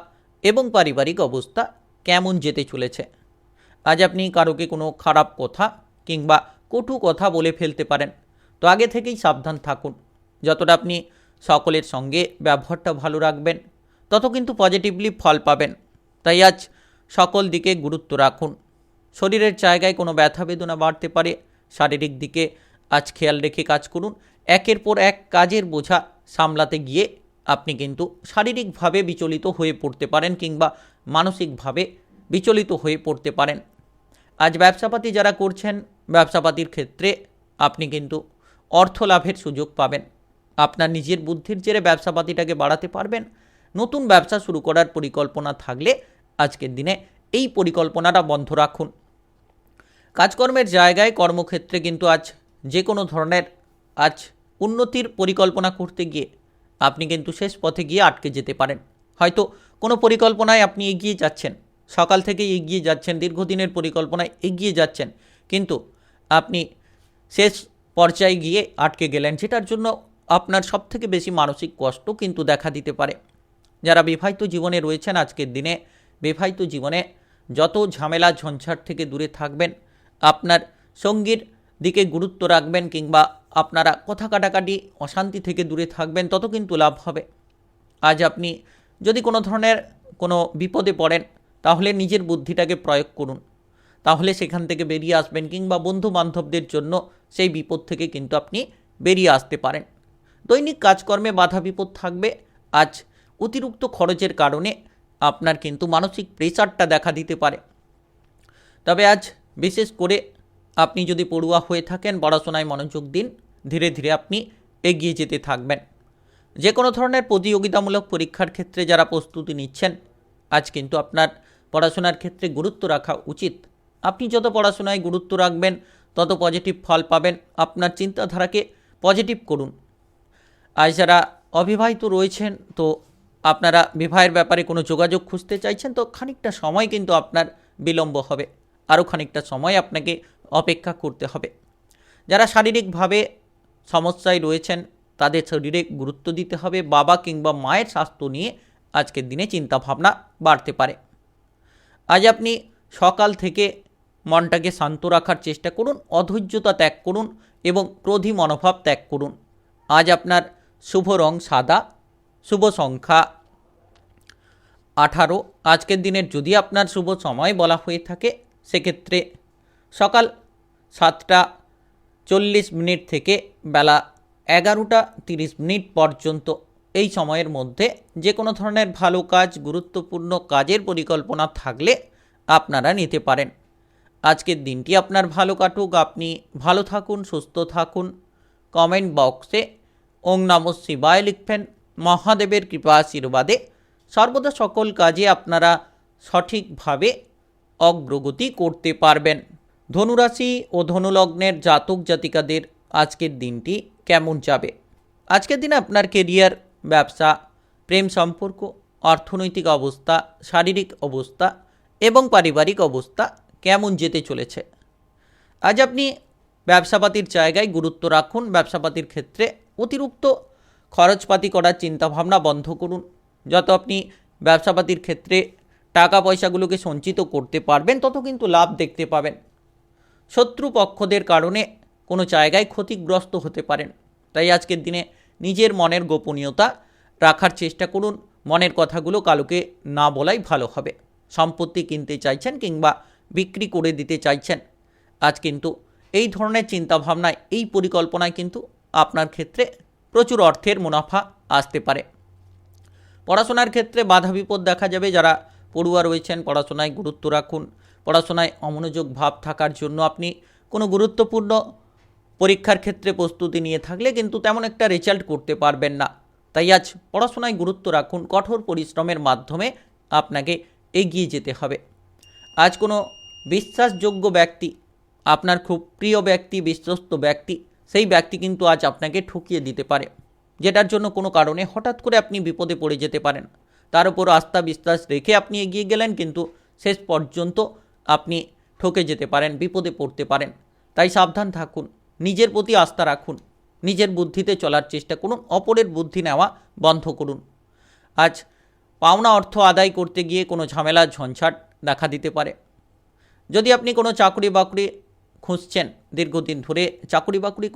এবং পারিবারিক অবস্থা কেমন যেতে চলেছে? আজ আপনি কারোকে কোনো খারাপ কথা কিংবা কটু কথা বলে ফেলতে পারেন, তো আগে থেকেই সাবধান থাকুন। যতটা আপনি সকলের সঙ্গে ব্যবহারটা ভালো রাখবেন তত কিন্তু পজিটিভলি ফল পাবেন। তাই আজ সকল দিকে গুরুত্ব রাখুন। শরীরের জায়গায় কোনো ব্যথা বেদনা বাড়তে পারে, শারীরিক দিকে আজ খেয়াল রেখে কাজ করুন। একের পর এক কাজের বোঝা সামলাতে গিয়ে আপনি কিন্তু শারীরিকভাবে বিচলিত হয়ে পড়তে পারেন কিংবা মানসিকভাবে বিচলিত হয়ে পড়তে পারেন। আজ ব্যবসাপাতি যারা করছেন, ব্যবসাপাতির ক্ষেত্রে আপনি কিন্তু অর্থ লাভের সুযোগ পাবেন। আপনার নিজের বুদ্ধির জেরে ব্যবসাপাতিটাকে বাড়াতে পারবেন। নতুন ব্যবসা শুরু করার পরিকল্পনা থাকলে আজকের দিনে এই পরিকল্পনাটা বন্ধ রাখুন। কাজকর্মের জায়গায়, কর্মক্ষেত্রে কিন্তু আজ যে কোনো ধরনের উন্নতির পরিকল্পনা করতে গিয়ে আপনি কিন্তু শেষ পথে গিয়ে আটকে যেতে পারেন। হয়তো কোনো পরিকল্পনায় আপনি এগিয়ে যাচ্ছেন, সকাল থেকে এগিয়ে যাচ্ছেন, দীর্ঘদিনের পরিকল্পনায় এগিয়ে যাচ্ছেন, কিন্তু আপনি শেষ পর্যায়ে গিয়ে আটকে গেলেন, যেটার জন্য আপনার সবথেকে বেশি মানসিক কষ্ট কিন্তু দেখা দিতে পারে। যারা বিবাহিত জীবনে রয়েছেন আজকের দিনে বিবাহিত জীবনে যত ঝামেলা ঝঞ্ঝাট থেকে দূরে থাকবেন, আপনার সঙ্গীর দিকে গুরুত্ব রাখবেন কিংবা আপনারা কথা কাটাকাটি অশান্তি থেকে দূরে থাকবেন, তত কিন্তু লাভ হবে। আজ আপনি যদি কোনো ধরনের কোনো বিপদে পড়েন তাহলে নিজের বুদ্ধিটাকে প্রয়োগ করুন, তাহলে সেখান থেকে বেরিয়ে আসবেন, কিংবা বন্ধু বান্ধবদের জন্য সেই বিপদ থেকে কিন্তু আপনি বেরিয়ে আসতে পারেন। দৈনিক কাজকর্মে বাধা বিপদ থাকবে। আজ অতিরিক্ত খরচের কারণে আপনার কিন্তু মানসিক প্রেসারটা দেখা দিতে পারে। তবে আজ বিশেষ করে আপনি যদি পড়ুয়া হয়ে থাকেন, পড়াশোনায় মনোযোগ দিন, ধীরে ধীরে আপনি এগিয়ে যেতে থাকবেন। যে কোনো ধরনের প্রতিযোগিতামূলক পরীক্ষার ক্ষেত্রে যারা প্রস্তুতি নিচ্ছেন, আজ কিন্তু আপনার পড়াশোনার ক্ষেত্রে গুরুত্ব রাখা উচিত। আপনি যত পড়াশোনায় গুরুত্ব রাখবেন তত পজিটিভ ফল পাবেন। আপনার চিন্তাধারাকে পজিটিভ করুন। আজ যারা অবিবাহিত রয়েছেন, তো আপনারা বিবাহের ব্যাপারে কোনো যোগাযোগ খুঁজতে চাইছেন, তো খানিকটা সময় কিন্তু আপনার বিলম্ব হবে, আরও খানিকটা সময় আপনাকে অপেক্ষা করতে হবে। যারা শারীরিকভাবে সমস্যায় রয়েছেন তাদের শরীরে গুরুত্ব দিতে হবে। বাবা কিংবা মায়ের স্বাস্থ্য নিয়ে আজকের দিনে চিন্তাভাবনা বাড়তে পারে। আজ আপনি সকাল থেকে মনটাকে শান্ত রাখার চেষ্টা করুন, অধৈর্যতা ত্যাগ করুন এবং ক্রোধী মনোভাব ত্যাগ করুন। আজ আপনার শুভ রং সাদা, শুভ সংখ্যা 18 আজকের দিনের যদি আপনার শুভ সময় বলা হয়ে থাকে সেক্ষেত্রে সকাল 7টা 40 মিনিট থেকে বেলা 11টা 30 মিনিট পর্যন্ত এই সময়ের মধ্যে যে কোনো ধরনের ভালো কাজ, গুরুত্বপূর্ণ কাজের পরিকল্পনা থাকলে আপনারা নিতে পারেন। আজকের দিনটি আপনার ভালো কাটুক, আপনি ভালো থাকুন, সুস্থ থাকুন। কমেন্ট বক্সে ওং নমঃ শিবায় লিখবেন। মহাদেবের কৃপা আশীর্বাদে সর্বদা সকল কাজে আপনারা সঠিকভাবে অগ্রগতি করতে পারবেন। ধনুরাশি ও ধনুলগ্নের জাতক জাতিকাদের আজকের দিনটি কেমন যাবে? আজকের দিনে আপনার কেরিয়ার, ব্যবসা, প্রেম সম্পর্ক, অর্থনৈতিক অবস্থা, শারীরিক অবস্থা এবং পারিবারিক অবস্থা কেমন যেতে চলেছে? আজ আপনি ব্যবসাপাতির জায়গায় গুরুত্ব রাখুন। ব্যবসাপাতির ক্ষেত্রে অতিরিক্ত খরচপাতি করার চিন্তাভাবনা বন্ধ করুন। যত আপনি ব্যবসাপাতির ক্ষেত্রে টাকা পয়সাগুলোকে সঞ্চিত করতে পারবেন তত কিন্তু লাভ দেখতে পাবেন। শত্রুপক্ষদের কারণে কোনো জায়গায় ক্ষতিগ্রস্ত হতে পারেন, তাই আজকের দিনে নিজের মনের গোপনীয়তা রাখার চেষ্টা করুন। মনের কথাগুলো কালোকে না বলাই ভালো হবে। সম্পত্তি কিনতে চাইছেন কিংবা বিক্রি করে দিতে চাইছেন, আজ কিন্তু এই ধরনের চিন্তাভাবনায়, এই পরিকল্পনায় কিন্তু আপনার ক্ষেত্রে প্রচুর অর্থের মুনাফা আসতে পারে। পড়াশোনার ক্ষেত্রে বাধা বিপদ দেখা যাবে। যারা পড়ুয়া রয়েছেন পড়াশোনায় গুরুত্ব রাখুন। পড়াশোনায় অমনোযোগ ভাব থাকার জন্য আপনি কোনো গুরুত্বপূর্ণ পরীক্ষার ক্ষেত্রে প্রস্তুতি নিয়ে থাকলে কিন্তু তেমন একটা রেজাল্ট করতে পারবেন না। তাই আজ পড়াশোনায় গুরুত্ব রাখুন। কঠোর পরিশ্রমের মাধ্যমে আপনাকে এগিয়ে যেতে হবে। আজ কোনো বিশ্বাসযোগ্য ব্যক্তি, আপনার খুব প্রিয় ব্যক্তি, বিশ্বস্ত ব্যক্তি, সেই ব্যক্তি কিন্তু আজ আপনাকে ঠকিয়ে দিতে পারে, যেটার জন্য কোনো কারণে হঠাৎ করে আপনি বিপদে পড়ে যেতে পারেন। তার উপর আস্থা বিশ্বাস রেখে আপনি এগিয়ে গেলেন, কিন্তু শেষ পর্যন্ত আপনি ঠকে যেতে পারেন, বিপদে পড়তে পারেন। তাই সাবধান থাকুন, নিজের প্রতি আস্থা রাখুন, নিজের বুদ্ধিতে চলার চেষ্টা করুন, অপরের বুদ্ধি নেওয়া বন্ধ করুন। আজ পাওনা অর্থ আদায় করতে গিয়ে কোনো ঝামেলা ঝঞ্ঝাট দেখা দিতে পারে। যদি আপনি কোনো চাকরি বাকরি খুঁজছেন, দীর্ঘদিন ধরে চাকরি বাকরি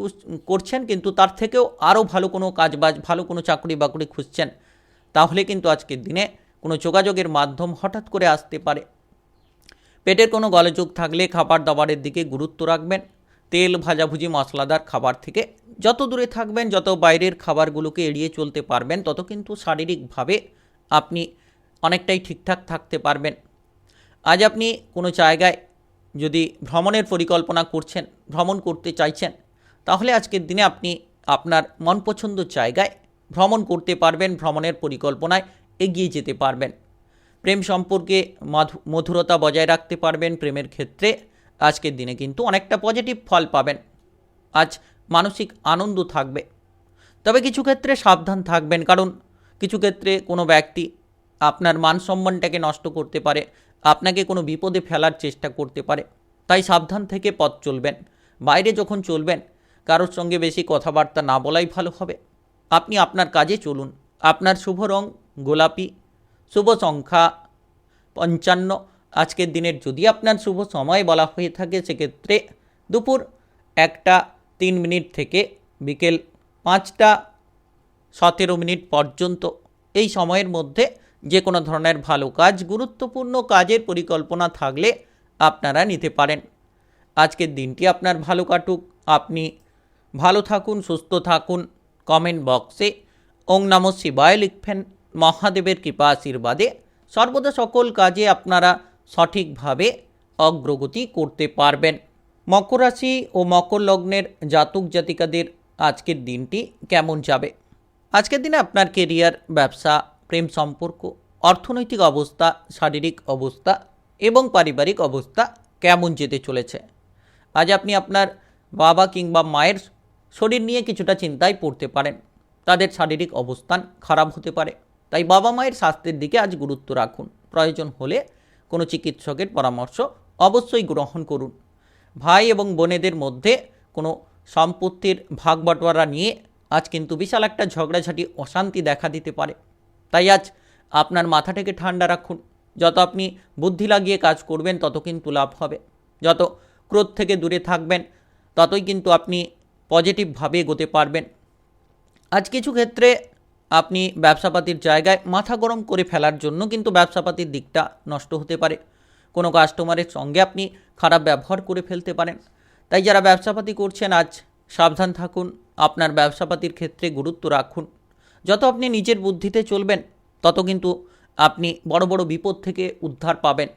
করছেন কিন্তু তার থেকেও আরও ভালো কোনো কাজবাজ, ভালো কোনো চাকরি বাকরি খুঁজছেন, তাহলে কিন্তু আজকের দিনে কোনো যোগাযোগের মাধ্যম হঠাৎ করে আসতে পারে। পেটের কোনো গোলযোগ থাকলে খাবার দাবারের দিকে গুরুত্ব রাখবেন। তেল, ভাজাভুজি, মশলাদার খাবার থেকে যত দূরে থাকবেন, যত বাইরের খাবারগুলোকে এড়িয়ে চলতে পারবেন, তত কিন্তু শারীরিকভাবে আপনি অনেকটাই ঠিকঠাক থাকতে পারবেন। আজ আপনি কোনো জায়গায় যদি ভ্রমণের পরিকল্পনা করছেন, ভ্রমণ করতে চাইছেন, তাহলে আজকের দিনে আপনি আপনার মনপছন্দ জায়গায় ভ্রমণ করতে পারবেন, ভ্রমণের পরিকল্পনায় এগিয়ে যেতে পারবেন। প্রেম সম্পর্কে মধুরতা বজায় রাখতে পারবেন। প্রেমের ক্ষেত্রে আজকের দিনে কিন্তু অনেকটা পজিটিভ ফল পাবেন। আজ মানসিক আনন্দ থাকবে। তবে কিছু ক্ষেত্রে সাবধান থাকবেন, কারণ কিছু ক্ষেত্রে কোনো ব্যক্তি আপনার মান সম্মানটাকে নষ্ট করতে পারে, আপনাকে কোনো বিপদে ফেলার চেষ্টা করতে পারে। তাই সাবধান থেকে পথ চলবেন। বাইরে যখন চলবেন কারোর সঙ্গে বেশি কথাবার্তা না বলাই ভালো হবে। আপনি আপনার কাজে চলুন। আপনার শুভ রং গোলাপি, শুভ সংখ্যা 55। আজকের দিনের যদি আপনার শুভ সময় বলা হয়ে থাকে সেক্ষেত্রে দুপুর 1টা 3 মিনিট থেকে বিকেল 5টা 17 মিনিট পর্যন্ত এই সময়ের মধ্যে যে কোনো ধরনের ভালো কাজ, গুরুত্বপূর্ণ কাজের পরিকল্পনা থাকলে আপনারা নিতে পারেন। আজকের দিনটি আপনার ভালো কাটুক, আপনি ভালো থাকুন, সুস্থ থাকুন। কমেন্ট বক্সে ওং নমঃ শিবায় লিখবেন। মহাদেবের কৃপা আশীর্বাদে সর্বদা সকল কাজে আপনারা সঠিকভাবে অগ্রগতি করতে পারবেন। মকর রাশি ও মকর লগ্নের জাতক জাতিকাদের আজকের দিনটি কেমন যাবে? আজকের দিনে আপনার কেরিয়ার, ব্যবসা, প্রেম সম্পর্ক, অর্থনৈতিক অবস্থা, শারীরিক অবস্থা এবং পারিবারিক অবস্থা কেমন যেতে চলেছে? আজ আপনি আপনার বাবা কিংবা মায়ের শরীর নিয়ে কিছুটা চিন্তায় পড়তে পারেন। তাদের শারীরিক অবস্থান খারাপ হতে পারে, তাই বাবা মায়ের স্বাস্থ্যের দিকে আজ গুরুত্ব রাখুন। প্রয়োজন হলে কোনো চিকিৎসকের পরামর্শ অবশ্যই গ্রহণ করুন। ভাই এবং বোনেদের মধ্যে কোনো সম্পত্তির ভাগ বাটোয়ারা নিয়ে আজ কিন্তু বিশাল একটা ঝগড়াঝাটি, অশান্তি দেখা দিতে পারে। তাই আজ আপনার মাথাটাকে ঠান্ডা রাখুন। যত আপনি বুদ্ধি লাগিয়ে কাজ করবেন তত কিন্তু লাভ হবে। যত ক্রোধ থেকে দূরে থাকবেন ততই কিন্তু আপনি পজিটিভভাবে এগোতে পারবেন। আজ কিছু ক্ষেত্রে আপনি ব্যবসাপাতির জায়গায় মাথা গরম করে ফেলার জন্য কিন্তু ব্যবসাপাতির দিকটা নষ্ট হতে পারে। কোনো কাস্টমারের সঙ্গে আপনি খারাপ ব্যবহার করে ফেলতে পারেন। তাই যারা ব্যবসাপাতি করছেন আজ সাবধান থাকুন, আপনার ব্যবসাপাতির ক্ষেত্রে গুরুত্ব রাখুন। যত আপনি নিজের বুদ্ধিতে চলবেন তত কিন্তু আপনি বড় বড় বিপদ থেকে উদ্ধার পাবেন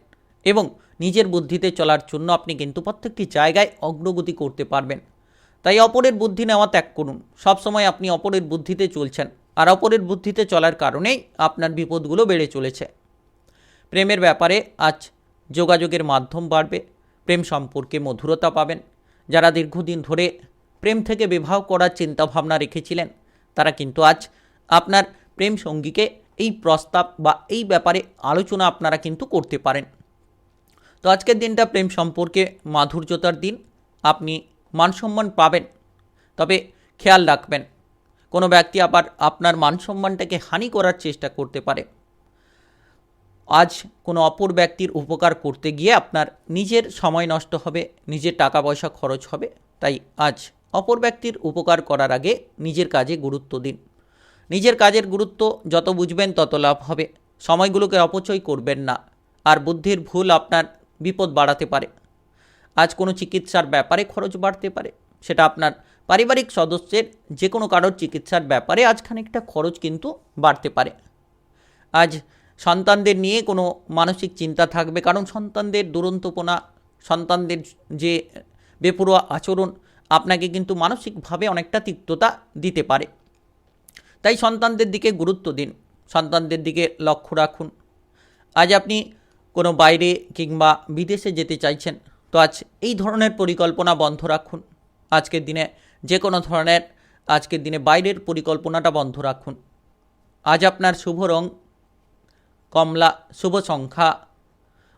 এবং নিজের বুদ্ধিতে চলার জন্য আপনি কিন্তু প্রত্যেকটি জায়গায় অগ্রগতি করতে পারবেন। তাই অপরের বুদ্ধি নেওয়া ত্যাগ করুন। সবসময় আপনি অপরের বুদ্ধিতে চলছেন, আর অপরের বুদ্ধিতে চলার কারণেই আপনার বিপদগুলো বেড়ে চলেছে। প্রেমের ব্যাপারে আজ যোগাযোগের মাধ্যম বাড়বে, প্রেম সম্পর্কে মধুরতা পাবেন। যারা দীর্ঘদিন ধরে প্রেম থেকে বিবাহ করার চিন্তাভাবনা রেখেছিলেন তারা কিন্তু আজ আপনার প্রেম সঙ্গীকে এই প্রস্তাব বা এই ব্যাপারে আলোচনা আপনারা কিন্তু করতে পারেন। তো আজকের দিনটা প্রেম সম্পর্কে মাধুর্যতার দিন, আপনি মানসম্মান পাবেন। তবে খেয়াল রাখবেন, কোনো ব্যক্তি আবার আপনার মানসম্মানটাকে হানি করার চেষ্টা করতে পারে। আজ কোনো অপর ব্যক্তির উপকার করতে গিয়ে আপনার নিজের সময় নষ্ট হবে, নিজের টাকা পয়সা খরচ হবে। তাই আজ অপর ব্যক্তির উপকার করার আগে নিজের কাজে গুরুত্ব দিন। নিজের কাজের গুরুত্ব যত বুঝবেন তত লাভ হবে। সময়গুলোকে অপচয় করবেন না, আর বুদ্ধির ভুল আপনার বিপদ বাড়াতে পারে। আজ কোনো চিকিৎসার ব্যাপারে খরচ বাড়তে পারে, সেটা আপনার পারিবারিক সদস্যের যে কোনো কারোর চিকিৎসার ব্যাপারে আজ খানিকটা খরচ কিন্তু বাড়তে পারে। আজ সন্তানদের নিয়ে কোনো মানসিক চিন্তা থাকবে, কারণ সন্তানদের দুরন্তপনা, সন্তানদের যে বেপরোয়া আচরণ আপনাকে কিন্তু মানসিকভাবে অনেকটা তিক্ততা দিতে পারে। তাই সন্তানদের দিকে গুরুত্ব দিন, সন্তানদের দিকে লক্ষ্য রাখুন। আজ আপনি কোনো বাইরে কিংবা বিদেশে যেতে চাইছেন, তো আজ এই ধরনের পরিকল্পনা বন্ধ রাখুন। আজকের দিনে বাইরের পরিকল্পনাটা বন্ধ রাখুন। আজ আপনার শুভ রং কমলা, শুভ সংখ্যা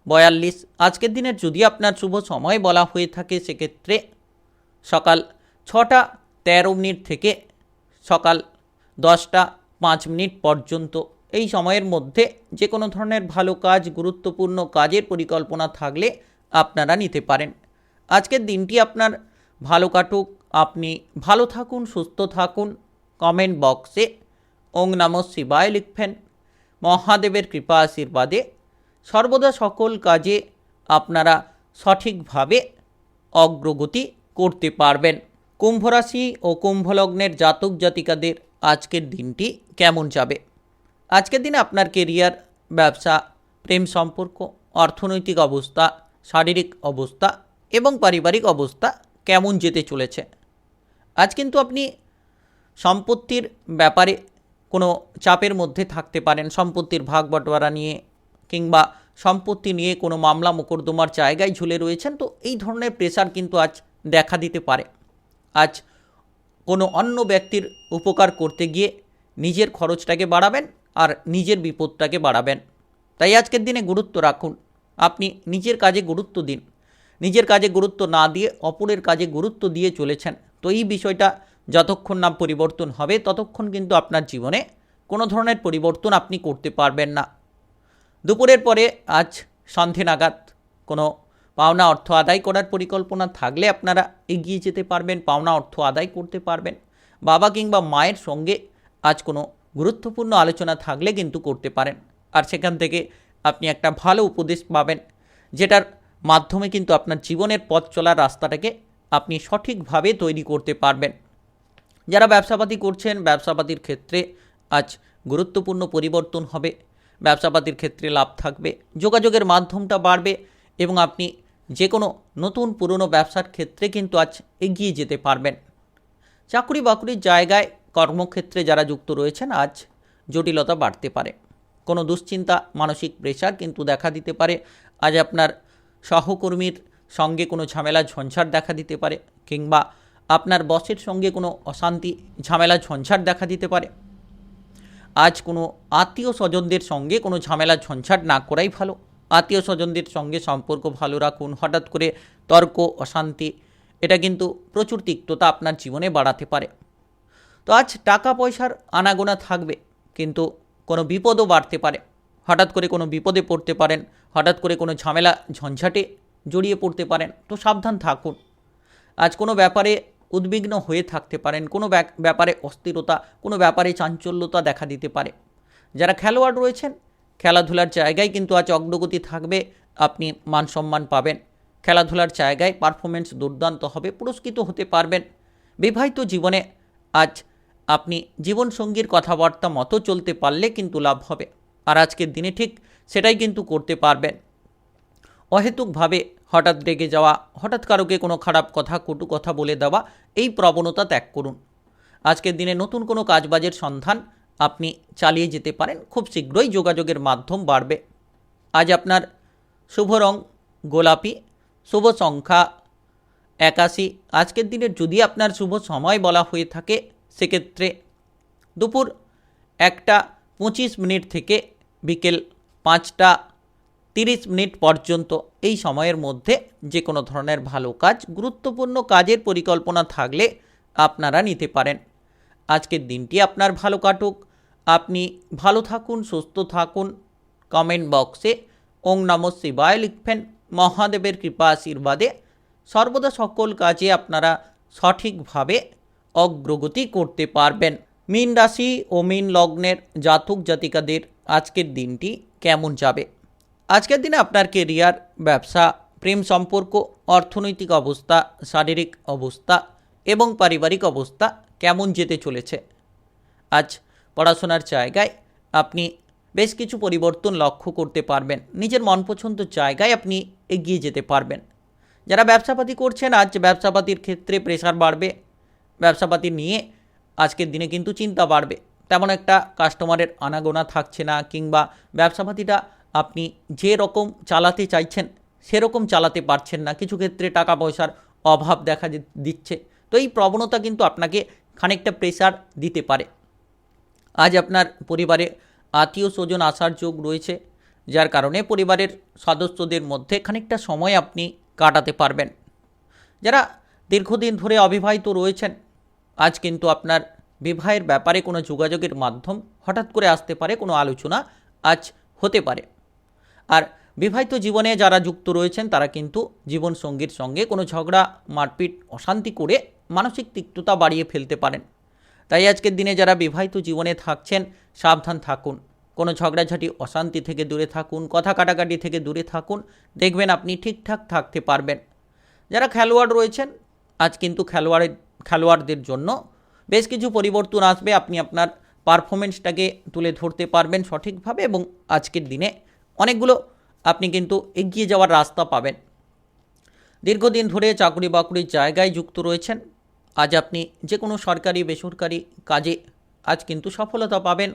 42। আজকের দিনের যদি আপনার শুভ সময় বলা হয়ে থাকে সেক্ষেত্রে সকাল 6টা 13 মিনিট থেকে সকাল 10টা 5 মিনিট পর্যন্ত। এই সময়ের মধ্যে যে কোনো ধরনের ভালো কাজ, গুরুত্বপূর্ণ কাজের পরিকল্পনা থাকলে আপনারা নিতে পারেন। আজকের দিনটি আপনার ভালো কাটুক, আপনি ভালো থাকুন, সুস্থ থাকুন। কমেন্ট বক্সে ওং নমঃ শিবায় লিখবেন। মহাদেবের কৃপা আশীর্বাদে সর্বদা সকল কাজে আপনারা সঠিকভাবে অগ্রগতি করতে পারবেন। কুম্ভ রাশি ও কুম্ভ লগ্নের জাতক জাতিকাদের আজকের দিনটি কেমন যাবে? আজকের দিনে আপনার কেরিয়ার, ব্যবসা, প্রেম সম্পর্ক, অর্থনৈতিক অবস্থা, শারীরিক অবস্থা এবং পারিবারিক অবস্থা কেমন যেতে চলেছে? আজ কিন্তু আপনি সম্পত্তির ব্যাপারে কোনো চাপের মধ্যে থাকতে পারেন, সম্পত্তির ভাগ বটোয়ারা নিয়ে কিংবা সম্পত্তি নিয়ে কোনো মামলা মোকদ্দমার জায়গায় ঝুলে রয়েছেন। তো এই ধরনের প্রেশার কিন্তু আজ দেখা দিতে পারে। আজ কোনো অন্য ব্যক্তির উপকার করতে গিয়ে নিজের খরচটাকে বাড়াবেন আর নিজের বিপদটাকে বাড়াবেন। তাই আজকের দিনে গুরুত্ব রাখুন, আপনি নিজের কাজে গুরুত্ব দিন। নিজের কাজে গুরুত্ব না দিয়ে অপরের কাজে গুরুত্ব দিয়ে চলেছেন, তো এই বিষয়টা যতক্ষণ না পরিবর্তন হবে ততক্ষণ কিন্তু আপনার জীবনে কোনো ধরনের পরিবর্তন আপনি করতে পারবেন না। দুপুরের পরে আজ সন্ধে নাগাদ কোনো পাওনা অর্থ আদায় করার পরিকল্পনা থাকলে আপনারা এগিয়ে যেতে পারবেন, পাওনা অর্থ আদায় করতে পারবেন। বাবা কিংবা মায়ের সঙ্গে আজ কোনো গুরুত্বপূর্ণ আলোচনা থাকলে কিন্তু করতে পারেন, আর সেখান থেকে আপনি একটা ভালো উপদেশ পাবেন, যেটার মাধ্যমে কিন্তু আপনার জীবনের পথ চলার রাস্তাটাকে আপনি সঠিকভাবে তৈরি করতে পারবেন। যারা ব্যবসাপাতি করছেন, ব্যবসাপাতির ক্ষেত্রে আজ গুরুত্বপূর্ণ পরিবর্তন হবে, ব্যবসাপাতির ক্ষেত্রে লাভ থাকবে, যোগাযোগের মাধ্যমটা বাড়বে এবং আপনি যে কোনো নতুন পুরনো ব্যবসার ক্ষেত্রে কিন্তু আজ এগিয়ে যেতে পারবেন। চাকরি বাকরির জায়গায়, কর্মক্ষেত্রে যারা যুক্ত রয়েছেন আজ জটিলতা বাড়তে পারে, কোনো দুশ্চিন্তা, মানসিক প্রেশার কিন্তু দেখা দিতে পারে। আজ আপনার সহকর্মীর সঙ্গে কোনো ঝামেলা ঝঞ্ঝাট দেখা দিতে পারে কিংবা আপনার বসের সঙ্গে কোনো অশান্তি, ঝামেলা ঝঞ্ঝাট দেখা দিতে পারে। আজ কোনো আত্মীয় স্বজনদের সঙ্গে কোনো ঝামেলা ঝঞ্ঝাট না করাই ভালো। আত্মীয় স্বজনদের সঙ্গে সম্পর্ক ভালো রাখুন। হঠাৎ করে তর্ক, অশান্তি, এটা কিন্তু প্রচুর তিক্ততা আপনার জীবনে বাড়াতে পারে। তো আজ টাকা পয়সার আনাগোনা থাকবে, কিন্তু কোনো বিপদও বাড়তে পারে। হঠাৎ করে কোনো বিপদে পড়তে পারেন, হঠাৎ করে কোনো ঝামেলা ঝঞ্ঝাটে জড়িয়ে পড়তে পারেন, তো সাবধান থাকুন। আজ কোনো ব্যাপারে উদ্বিগ্ন হয়ে থাকতে পারেন, কোনো ব্যাপারে অস্থিরতা, কোনো ব্যাপারে চাঞ্চল্যতা দেখা দিতে পারে। যারা খেলোয়াড় রয়েছেন খেলাধুলার জায়গায় কিন্তু আজ অগ্রগতি থাকবে, আপনি মান সম্মান পাবেন, খেলাধুলার জায়গায় পারফরমেন্স দুর্দান্ত হবে, পুরস্কৃত হতে পারবেন। বিবাহিত জীবনে আজ আপনি জীবনসঙ্গীর কথাবার্তা মতো চলতে পারলে কিন্তু লাভ হবে, আর আজকের দিনে ঠিক সেটাই কিন্তু করতে পারবেন। অহেতুকভাবে হঠাৎ রেগে যাওয়া, হঠাৎ কারোকে কোনো খারাপ কথা, কটু কথা বলে দেওয়া, এই প্রবণতা ত্যাগ করুন। আজকের দিনে নতুন কোনো কাজবাজের সন্ধান আপনি চালিয়ে যেতে পারেন, খুব শীঘ্রই যোগাযোগের মাধ্যম বাড়বে। আজ আপনার শুভ রং গোলাপি, শুভ সংখ্যা 81। আজকের দিনে যদি আপনার শুভ সময় বলা হয়ে থাকে সেক্ষেত্রে দুপুর 1:25 থেকে বিকেল 5:30 পর্যন্ত, এই সময়ের মধ্যে যে কোনো ধরনের ভালো কাজ, গুরুত্বপূর্ণ কাজের পরিকল্পনা থাকলে আপনারা নিতে পারেন। আজকের দিনটি আপনার ভালো কাটুক, আপনি ভালো থাকুন, সুস্থ থাকুন। কমেন্ট বক্সে ওং নমঃ শিবায় লিখবেন। মহাদেবের কৃপা আশীর্বাদে সর্বদা সকল কাজে আপনারা সঠিকভাবে অগ্রগতি করতে পারবেন। মীন রাশি ও মীন লগ্নের জাতক জাতিকাদের আজকের দিনটি কেমন যাবে? আজকের দিনে আপনার কেরিয়ার, ব্যবসা, প্রেম সম্পর্ক, অর্থনৈতিক অবস্থা, শারীরিক অবস্থা এবং পারিবারিক অবস্থা কেমন যেতে চলেছে? আজ পড়াশোনার জায়গায় আপনি বেশ কিছু পরিবর্তন লক্ষ্য করতে পারবেন, নিজের মনপছন্দ জায়গায় আপনি এগিয়ে যেতে পারবেন। যারা ব্যবসাপাতি করছেন আজ ব্যবসাপাতির ক্ষেত্রে প্রেশার বাড়বে, ব্যবসাপাতি নিয়ে আজকের দিনে কিন্তু চিন্তা বাড়বে, তেমন একটা কাস্টমারের আনাগোনা থাকছে না, কিংবা ব্যবসাপাতিটা আপনি যে রকম চালাতে চাইছেন সেরকম চালাতে পারছেন না, কিছু ক্ষেত্রে টাকা পয়সার অভাব দেখা দিচ্ছে। তো এই প্রবণতা কিন্তু আপনাকে খানিকটা প্রেশার দিতে পারে। আজ আপনার পরিবারে আত্মীয় স্বজন আসার যোগ রয়েছে, যার কারণে পরিবারের সদস্যদের মধ্যে খানিকটা সময় আপনি কাটাতে পারবেন। যারা দীর্ঘদিন ধরে অবিবাহিত রয়েছেন আজ কিন্তু আপনার বিবাহের ব্যাপারে কোনো যোগাযোগের মাধ্যম হঠাৎ করে আসতে পারে, কোনো আলোচনা আজ হতে পারে। আর বিবাহিত জীবনে যারা যুক্ত রয়েছেন তারা কিন্তু জীবনসঙ্গীর সঙ্গে কোনো ঝগড়া, মারপিট, অশান্তি করে মানসিক তিক্ততা বাড়িয়ে ফেলতে পারেন। তাই আজকের দিনে যারা বিবাহিত জীবনে থাকছেন সাবধান থাকুন, কোনো ঝগড়াঝাটি, অশান্তি থেকে দূরে থাকুন, কথা কাটাকাটি থেকে দূরে থাকুন, দেখবেন আপনি ঠিকঠাক থাকতে পারবেন। যারা খেলোয়াড় রয়েছেন আজ কিন্তু খেলোয়াড়দের জন্য বেশ কিছু পরিবর্তন আসবে, আপনি আপনার পারফরমেন্সটাকে তুলে ধরতে পারবেন সঠিকভাবে, এবং আজকের দিনে অনেকগুলো আপনি কিন্তু এগিয়ে যাওয়ার রাস্তা পাবেন। দীর্ঘদিন ধরে চাকরি বাকরির জায়গায় যুক্ত রয়েছেন আজ আপনি যে কোনো সরকারি বেসরকারি কাজে আজ কিন্তু সফলতা পাবেন,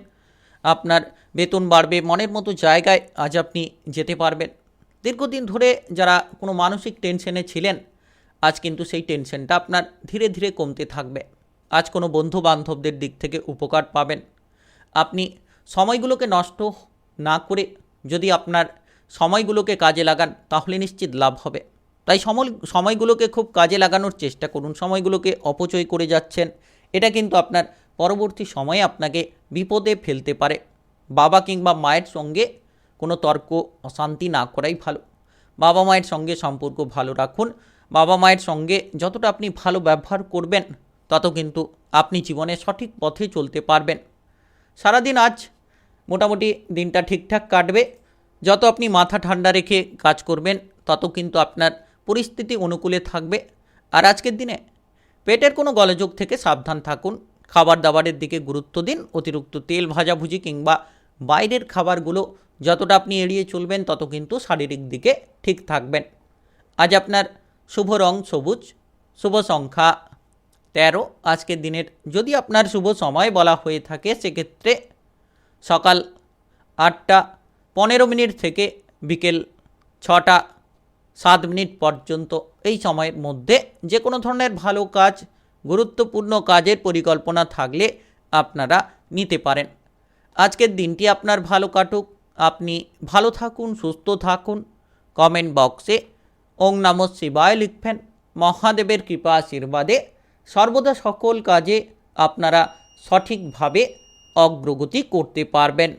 আপনার বেতন বাড়বে, মনের মতো জায়গায় আজ আপনি যেতে পারবেন। দীর্ঘদিন ধরে যারা কোনো মানসিক টেনশনে ছিলেন আজ কিন্তু সেই টেনশনটা আপনার ধীরে ধীরে কমতে থাকবে। আজ কোনো বন্ধু বান্ধবদের দিক থেকে উপকার পাবেন। আপনি সময়গুলোকে নষ্ট না করে যদি আপনার সময়গুলোকে কাজে লাগান তাহলে নিশ্চিত লাভ হবে। তাই সময়গুলোকে খুব কাজে লাগানোর চেষ্টা করুন। সময়গুলোকে অপচয় করে যাচ্ছেন, এটা কিন্তু আপনার পরবর্তী সময়ে আপনাকে বিপদে ফেলতে পারে। বাবা কিংবা মায়ের সঙ্গে কোনো তর্ক, অশান্তি না করাই ভালো। বাবা মায়ের সঙ্গে সম্পর্ক ভালো রাখুন। বাবা মায়ের সঙ্গে যতটা আপনি ভালো ব্যবহার করবেন তত কিন্তু আপনি জীবনে সঠিক পথে চলতে পারবেন। সারাদিন আজ মোটামুটি দিনটা ঠিকঠাক কাটবে। যত আপনি মাথা ঠান্ডা রেখে কাজ করবেন তত কিন্তু আপনার পরিস্থিতি অনুকূলে থাকবে। আর আজকের দিনে পেটের কোনো গোলযোগ থেকে সাবধান থাকুন। খাবার দাবারের দিকে গুরুত্ব দিন। অতিরিক্ত তেল ভাজাভুজি কিংবা বাইরের খাবারগুলো যতটা আপনি এড়িয়ে চলবেন তত কিন্তু শারীরিক দিকে ঠিক থাকবেন। আজ আপনার শুভ রং সবুজ, শুভ সংখ্যা 13। আজকের দিনের যদি আপনার শুভ সময় বলা হয়ে থাকে সেক্ষেত্রে সকাল 8:15 থেকে বিকেল 6:07 পর্যন্ত, এই সময়ের মধ্যে যে কোনো ধরনের ভালো কাজ, গুরুত্বপূর্ণ কাজের পরিকল্পনা থাকলে আপনারা নিতে পারেন। আজকের দিনটি আপনার ভালো কাটুক, আপনি ভালো থাকুন, সুস্থ থাকুন। কমেন্ট বক্সে ওং নমঃ শিবায় লিখবেন। মহাদেবের কৃপা আশীর্বাদে সর্বদা সকল কাজে আপনারা সঠিকভাবে অগ্রগতি করতে পারবেন।